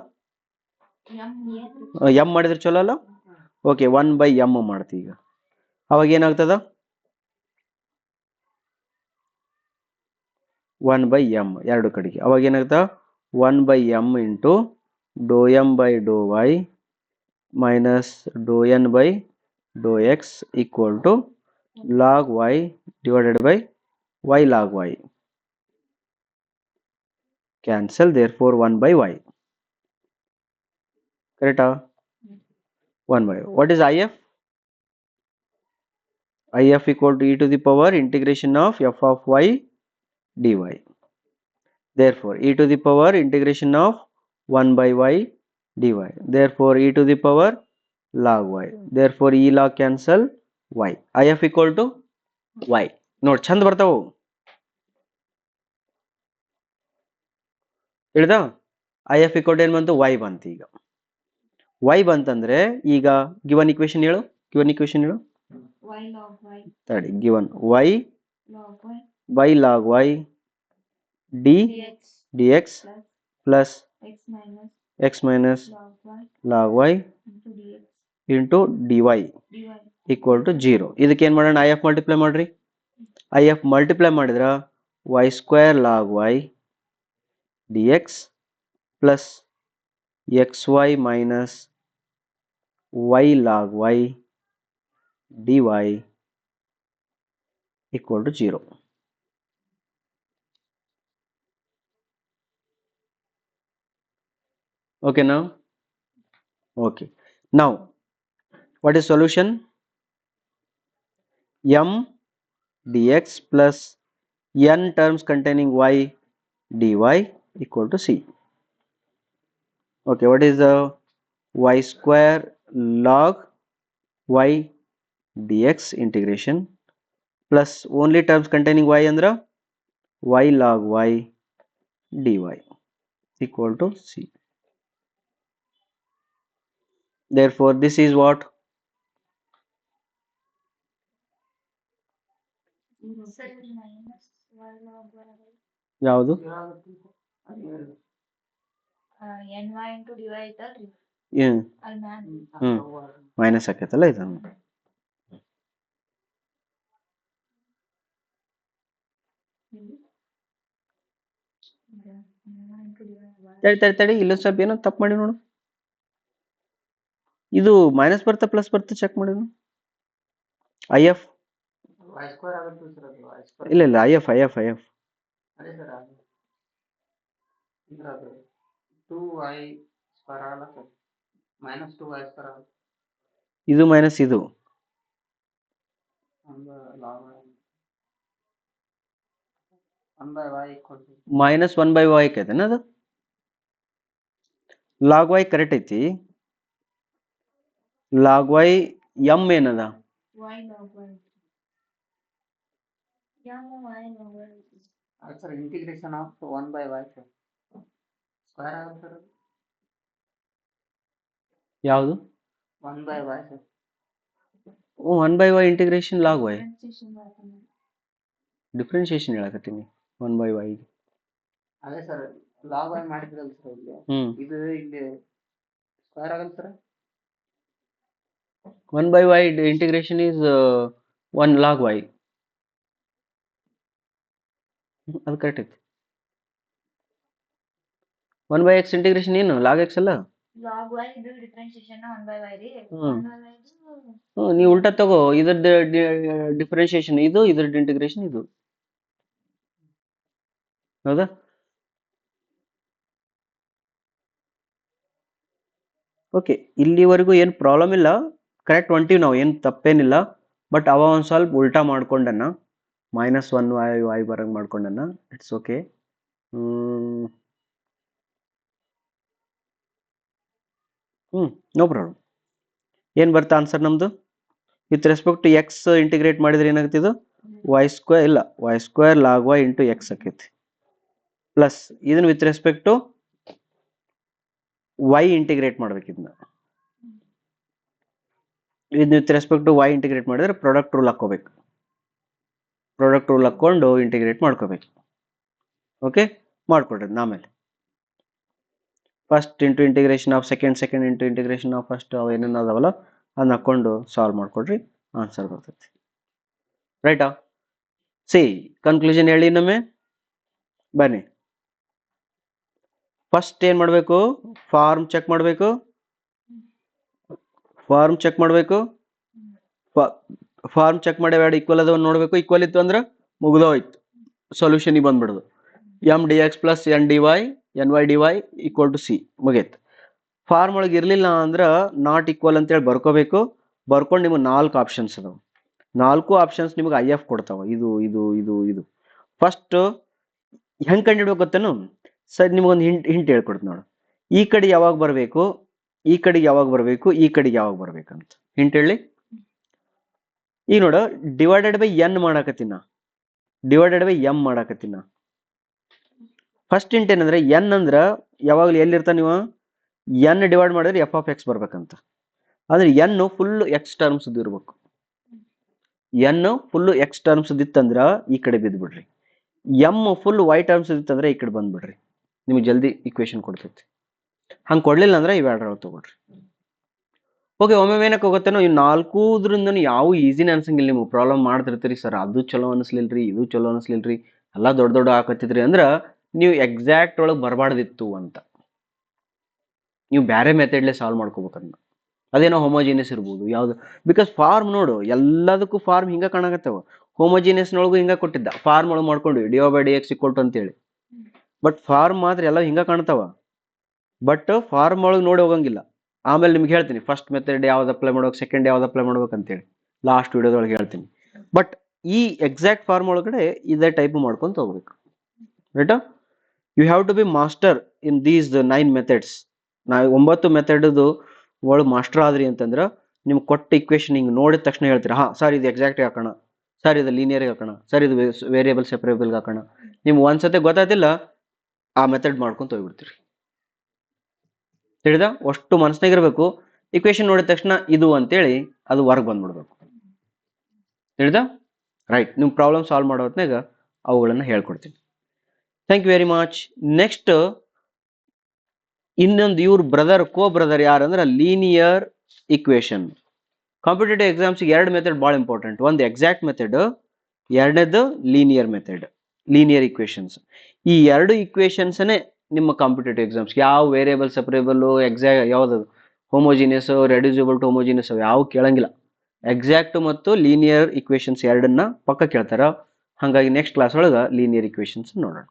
m ಮಾಡಿದ್ರೆ ಚಲೋ ಅಲ್ಲ ಓಕೆ 1 by m ಮಾಡ್ತೀವಿ ಈಗ ಅವಾಗ ಏನಾಗ್ತದ 1 by m ಎರಡು ಕಡೆಗೆ ಅವಾಗ ಏನಾಗ್ತದ 1 by m into dou m by dou y minus dou n by dou x equal to log y divided by y log y. Cancel, therefore 1 by y. Correct? 1 by y. What is if? If equal to e to the power integration of f of y dy. Therefore e to the power integration of 1 by y dy. Therefore e to the power log y. Therefore e log cancel y. If equal to y. Note ಚಂದ ಬರ್ತಾವು ತಿಳಿದ ಐ ಎಫ್ ಇಕ್ವಲ್ ಟು ಏನು ಬಂತು ವೈ ಬಂತು. ಈಗ ವೈ ಬಂತಂದ್ರೆ ಈಗ ಗಿವನ್ ಇಕ್ವೇಶನ್ ಹೇಳು, ಹೇಳು ತಡಿ. Given y by log y d d X plus X minus log Y into d Y equal to 0. ಇದಕ್ಕೆ ಏನು ಮಾಡೋಣ, ಐ ಎಫ್ ಮಲ್ಟಿಪ್ಲೈ ಮಾಡ್ರಿ. ಐ ಎಫ್ ಮಲ್ಟಿಪ್ಲೈ ಮಾಡಿದ್ರೆ y square log y D X plus X y minus y log y D Y equal to 0. Okay now? Okay. Now, what is solution? M dx plus n terms containing y dy equal to c. Okay, what is the y square log y dx integration plus only terms containing y andra y log y dy equal to c. Therefore, this is what? ಯಾವುದು ಮೈನಸ್ ಆಕೈತಲ್ಲ ಇದನ್ನು. ತಡಿ ಇಲ್ಲೊಂದು ಸ್ವಲ್ಪ ಏನೋ ತಪ್ಪು ಮಾಡಿ ನೋಡು. ಇದು ಮೈನಸ್ ಬರ್ತಾ ಪ್ಲಸ್ ಬರ್ತಾ ಚೆಕ್ ಮಾಡಿ. ಐ ಎಫ್ ಇಲ್ಲ ಐ ಎಫ್ ಇದು ಮೈನಸ್ ಇದು 1 by y ಐತೆನ ಅದು. ಲಾಗ್ ವೈ ಕರೆಕ್ಟ್ ಐತಿ. ಲಾಗ್ ವೈ ಎಮ್ ಏನದ integration of 1 by y square ಆಗುತ್ತೆ ಸರ್. ಯಾವುದು 1 by y sir? 1 by y integration log Y differentiation ಹೇಳಕತ್ತೀನಿ 1 by y. ಅದೇ ಸರ್ ಲಾಗ್ ವೈ ಮಾಡಿದ್ರಲ್ಲ ಸರ್ ಇಲ್ಲಿ, ಇದು ಇಲ್ಲಿ ಸ್ಕ್ವೇರ್ ಆಗಲ್ಲ sir. 1 by y integration is 1 log y. ಅದು ಕರೆಕ್ಟ್ ಐತಿ. 1 by x ಇಂಟಿಗ್ರೇಷನ್ ಏನು log x ಅಲ್ಲ. log y ಇದು ಡಿಫರೆನ್ಷಿಯೇಷನ್ 1 by y ರೀ. ನೀವು ಉಲ್ಟಾ ತಗೋ, ಇದರದ ಡಿಫರೆನ್ಷಿಯೇಷನ್ ಇದು, ಇದರದ ಇಂಟಿಗ್ರೇಷನ್ ಇದು. ಹೌದಾ? ಓಕೆ, ಇಲ್ಲಿವರೆಗೂ ಏನು ಪ್ರಾಬ್ಲಮ್ ಇಲ್ಲ, ಕರೆಕ್ಟ್ ಹೊಂಟಿವಿ ನಾವು, ಏನು ತಪ್ಪೇನಿಲ್ಲ. ಬಟ್ ಅವ ಒಂದು ಸ್ವಲ್ಪ ಉಲ್ಟಾ ಮಾಡ್ಕೊಂಡನ್ನ, -1 y ಬರಂಗ್ ಮಾಡ್ಕೊಂಡನ್ನ. It's okay. No problem. ಏನು ಬರ್ತಾ ಆನ್ಸರ್ ನಮ್ದು? With respect to X integrate ಮಾಡಿದ್ರೆ ಏನಾಗ್ತಿದ್ದು ವೈ ಸ್ಕ್ವೇರ್, ಇಲ್ಲ Y square log Y into X ಆಕೈತಿ. ಪ್ಲಸ್ ಇದನ್ನ with respect to Y integrate ಮಾಡ್ಬೇಕು. ಇದನ್ನ with respect to Y integrate ಮಾಡಿದ್ರೆ ಪ್ರಾಡಕ್ಟ್ ರೂಲ್ ಹಾಕೋಬೇಕು. ಪ್ರಾಡಕ್ಟ್ ರೂಲ್ ಹಾಕೊಂಡು ಇಂಟಿಗ್ರೇಟ್ ಮಾಡ್ಕೋಬೇಕು. ಓಕೆ, ಮಾಡ್ಕೊಡ್ರಿ. ಆಮೇಲೆ first into integration of second into integration of first, ಅವು ಏನೇನು ಅದಾವಲ್ಲ ಅದನ್ನ ಹಾಕೊಂಡು ಸಾಲ್ವ್ ಮಾಡ್ಕೊಡ್ರಿ, ಆನ್ಸರ್ ಬರ್ತೈತಿ. ರೈಟಾ? ಸಿ ಕನ್ಕ್ಲೂಷನ್ ಹೇಳಿ ನಮ್ಮೆ ಬನ್ನಿ. ಫಸ್ಟ್ ಏನ್ ಮಾಡಬೇಕು, ಫಾರ್ಮ್ ಚೆಕ್ ಮಾಡಬೇಕು. ಫಾರ್ಮ್ ಚೆಕ್ ಮಾಡಿ ಎರಡು ಈಕ್ವಲ್ ಅದ ನೋಡ್ಬೇಕು. ಈಕ್ವಲ್ ಇತ್ತು ಅಂದ್ರೆ ಮುಗಿದೋಯ್ತು, ಸೊಲ್ಯೂಷನ್ ಬಂದ್ಬಿಡೋದು. M D X plus N D Y N Y D Y equal to C, ಮುಗೀತು. ಫಾರ್ಮ್ ಒಳಗೆ ಇರಲಿಲ್ಲ ಅಂದ್ರೆ ನಾಟ್ ಈಕ್ವಲ್ ಅಂತೇಳಿ ಬರ್ಕೋಬೇಕು. ಬರ್ಕೊಂಡು ನಿಮ್ಗೆ 4 ಆಪ್ಷನ್ಸ್ ಅದಾವೆ. 4 ಆಪ್ಷನ್ಸ್ ನಿಮ್ಗೆ ಐ ಎಫ್ ಕೊಡ್ತಾವ. ಇದು ಇದು ಇದು ಇದು ಫಸ್ಟ್ ಹೆಂಗೆ ಕಂಡಿಡ್ಬೇಕು ಗೊತ್ತೇನು? ಸರ್ ನಿಮ್ಗೊಂದು ಹಿಂಟ್ ಹೇಳ್ಕೊಡ್ತು ನೋಡು. ಈ ಕಡೆ ಯಾವಾಗ ಬರಬೇಕು, ಈ ಕಡೆಗೆ ಯಾವಾಗ ಬರಬೇಕು, ಈ ಕಡೆಗೆ ಯಾವಾಗ ಬರ್ಬೇಕಂತ ಹಿಂಟ್ ಹೇಳಿ. ಈಗ ನೋಡು, ಡಿವೈಡೆಡ್ ಬೈ ಎನ್ ಮಾಡಾಕತ್ತೀನ, ಡಿವೈಡೆಡ್ ಬೈ ಎಮ್ ಮಾಡಾಕತ್ತೀನ. ಫಸ್ಟ್ ಇಂಟ್ ಏನಂದ್ರೆ ಎನ್ ಅಂದ್ರ ಯಾವಾಗಲೂ ಎಲ್ಲಿರ್ತಾನೆ ನೀವು ಎನ್ ಡಿವೈಡ್ ಮಾಡಿದ್ರೆ ಎಫ್ ಆಫ್ ಎಕ್ಸ್ ಬರ್ಬೇಕಂತ. ಅಂದ್ರೆ ಎನ್ ಫುಲ್ ಎಕ್ಸ್ ಟರ್ಮ್ಸ್ ಇರ್ಬೇಕು. ಎನ್ ಫುಲ್ ಎಕ್ಸ್ ಟರ್ಮ್ಸ್ ಇತ್ತಂದ್ರ ಈ ಕಡೆ ಬಿದ್ದ್ಬಿಡ್ರಿ. ಎಮ್ ಫುಲ್ ವೈ ಟರ್ಮ್ಸ್ ಇತ್ತಂದ್ರೆ ಈ ಕಡೆ ಬಂದ್ಬಿಡ್ರಿ. ನಿಮ್ಗೆ ಜಲ್ದಿ ಇಕ್ವೇಶನ್ ಕೊಡ್ತೈತಿ. ಹಂಗೆ ಕೊಡ್ಲಿಲ್ಲ ಅಂದ್ರೆ ಇವೆರಡರಲ್ಲಿ ತಗೊಳ್ರಿ. ಓಕೆ, ಒಮ್ಮೆ ಏನಕ್ಕೆ ಹೋಗುತ್ತೇನೋ ಈ ನಾಲ್ಕೂದ್ರಿಂದ ಯಾವ ಈಸಿನೇ ಅನ್ಸಂಗಿಲ್ಲ. ನಿಮ್ಗೆ ಪ್ರಾಬ್ಲಮ್ ಮಾಡ್ತಿರ್ತೀರಿ, ಸರ್ ಅದು ಚಲೋ ಅನಿಸ್ಲಿಲ್ರಿ, ಇದು ಚಲೋ ಅನಿಸ್ಲಿಲ್ರಿ, ಎಲ್ಲ ದೊಡ್ಡ ದೊಡ್ಡ ಹಾಕತ್ತಿದ್ರಿ ಅಂದ್ರೆ ನೀವು ಎಕ್ಸಾಕ್ಟ್ ಒಳಗೆ ಬರಬಾರ್ದಿತ್ತು ಅಂತ. ನೀವು ಬೇರೆ ಮೆಥಡ್ಲೆ ಸಾಲ್ವ್ ಮಾಡ್ಕೋಬೇಕನ್ನ. ಅದೇನೋ ಹೋಮೋಜಿನಿಯಸ್ ಇರ್ಬೋದು ಯಾವ್ದು, ಬಿಕಾಸ್ ಫಾರ್ಮ್ ನೋಡು ಎಲ್ಲದಕ್ಕೂ ಫಾರ್ಮ್ ಹಿಂಗ ಕಾಣಕತ್ತವ. ಹೋಮೋಜಿನಿಯಸ್ನೊಳಗೂ ಹಿಂಗ ಕೊಟ್ಟಿದ್ದ, ಫಾರ್ಮ್ ಒಳಗೆ ಮಾಡ್ಕೊಂಡ್ವಿ d by d x equal to ಅಂತೇಳಿ. ಬಟ್ ಫಾರ್ಮ್ ಮಾತ್ರ ಎಲ್ಲ ಹಿಂಗ ಕಾಣ್ತಾವ. ಬಟ್ ಫಾರ್ಮ್ ಒಳಗೆ ನೋಡಿ ಹೋಗಂಗಿಲ್ಲ. ಆಮೇಲೆ ನಿಮ್ಗೆ ಹೇಳ್ತೀನಿ ಫಸ್ಟ್ ಮೆಥಡ್ ಯಾವ್ದು ಅಪ್ಲೈ ಮಾಡ್ಬೇಕು, ಸೆಕೆಂಡ್ ಯಾವ್ದು ಅಪ್ಲೈ ಮಾಡ್ಬೇಕು ಅಂತೇಳಿ ಲಾಸ್ಟ್ ವಿಡಿಯೋದೊಳಗೆ ಹೇಳ್ತೀನಿ. ಬಟ್ ಈ ಎಕ್ಸಾಕ್ಟ್ ಫಾರ್ಮ್ ಒಳಗಡೆ ಇದೇ ಟೈಪ್ ಮಾಡ್ಕೊಂತ ಹೋಗ್ಬೇಕು. Right, you have to be master in these 9 methods. ನಾವು 9 ಮೆಥಡ್ದು ಒಳಗೆ ಮಾಸ್ಟರ್ ಆದ್ರಿ ಅಂತಂದ್ರೆ ನಿಮ್ಗೆ ಕೊಟ್ಟ ಇಕ್ವೇಶನ್ ಹಿಂಗೆ ನೋಡಿದ ತಕ್ಷಣ ಹೇಳ್ತೀರಾ, ಹಾ ಸರ್ ಇದು ಎಕ್ಸಾಕ್ಟ್ ಹಾಕೋಣ, ಸರ್ ಇದು ಲೀನಿಯರ್ಗೆ ಹಾಕೋಣ, ಸರ್ ಇದು ವೇರಿಯಬಲ್ ಸೆಪರೇಬಲ್ಗೆ ಹಾಕೋಣ. ನಿಮ್ಗೆ ಒಂದ್ಸತಿ ಗೊತ್ತಾಯ್ತಿಲ್ಲ ಆ ಮೆಥಡ್ ಮಾಡ್ಕೊಂತ ಹೋಗ್ಬಿಡ್ತೀರಿ. ತಿಳಿದ? ಅಷ್ಟು ಮನಸ್ನಾಗಿರ್ಬೇಕು. ಇಕ್ವೇಶನ್ ನೋಡಿದ ತಕ್ಷಣ ಇದು ಅಂತೇಳಿ ಅದು ಹೊರಗೆ ಬಂದ್ಬಿಡ್ಬೇಕು. ತಿಳಿದ? ರೈಟ್, ನಿಮ್ಮ ಪ್ರಾಬ್ಲಮ್ ಸಾಲ್ವ್ ಮಾಡೋ ಹೊತ್ನಾಗ ಅವುಗಳನ್ನ ಹೇಳ್ಕೊಡ್ತೀನಿ. Thank you very much. Next ಇನ್ನೊಂದು ಇವ್ರ ಕೋ ಬ್ರದರ್ ಯಾರಂದ್ರೆ ಲೀನಿಯರ್ ಇಕ್ವೇಶನ್. ಕಾಂಪಿಟೇಟಿವ್ ಎಕ್ಸಾಮ್ಸ್ಗೆ 2 ಮೆಥಡ್ ಭಾಳ ಇಂಪಾರ್ಟೆಂಟ್. ಒಂದು ಎಕ್ಸಾಕ್ಟ್ ಮೆಥಡ್, ಎರಡನೇದು ಲೀನಿಯರ್ ಮೆಥಡ್, ಲೀನಿಯರ್ ಇಕ್ವೇಶನ್ಸ್. ಈ 2 ಇಕ್ವೇಶನ್ಸ್ನೇ ನಿಮ್ಮ ಕಾಂಪಿಟೇಟಿವ್ ಎಕ್ಸಾಮ್ಸ್ ಯಾವ ವೇರಿಯಬಲ್ ಸೆಪರೇಬಲ್ ಯಾವ್ದು ಹೋಮೋಜಿನಿಯಸ್ ರೆಡ್ಯೂಸಿಬಲ್ ಟು ಹೋಮೋಜಿನಿಯಸ್ ಯಾವ ಕೇಳಂಗಿಲ್ಲ. ಎಕ್ಸಾಕ್ಟ್ ಮತ್ತು ಲೀನಿಯರ್ ಇಕ್ವೇಶನ್ಸ್ ಎರಡನ್ನ ಪಕ್ಕ ಕೇಳ್ತಾರ. ಹಾಗಾಗಿ ನೆಕ್ಸ್ಟ್ ಕ್ಲಾಸ್ ಒಳಗೆ ಲೀನಿಯರ್ ಇಕ್ವೇಶನ್ಸ್ ನೋಡೋಣ.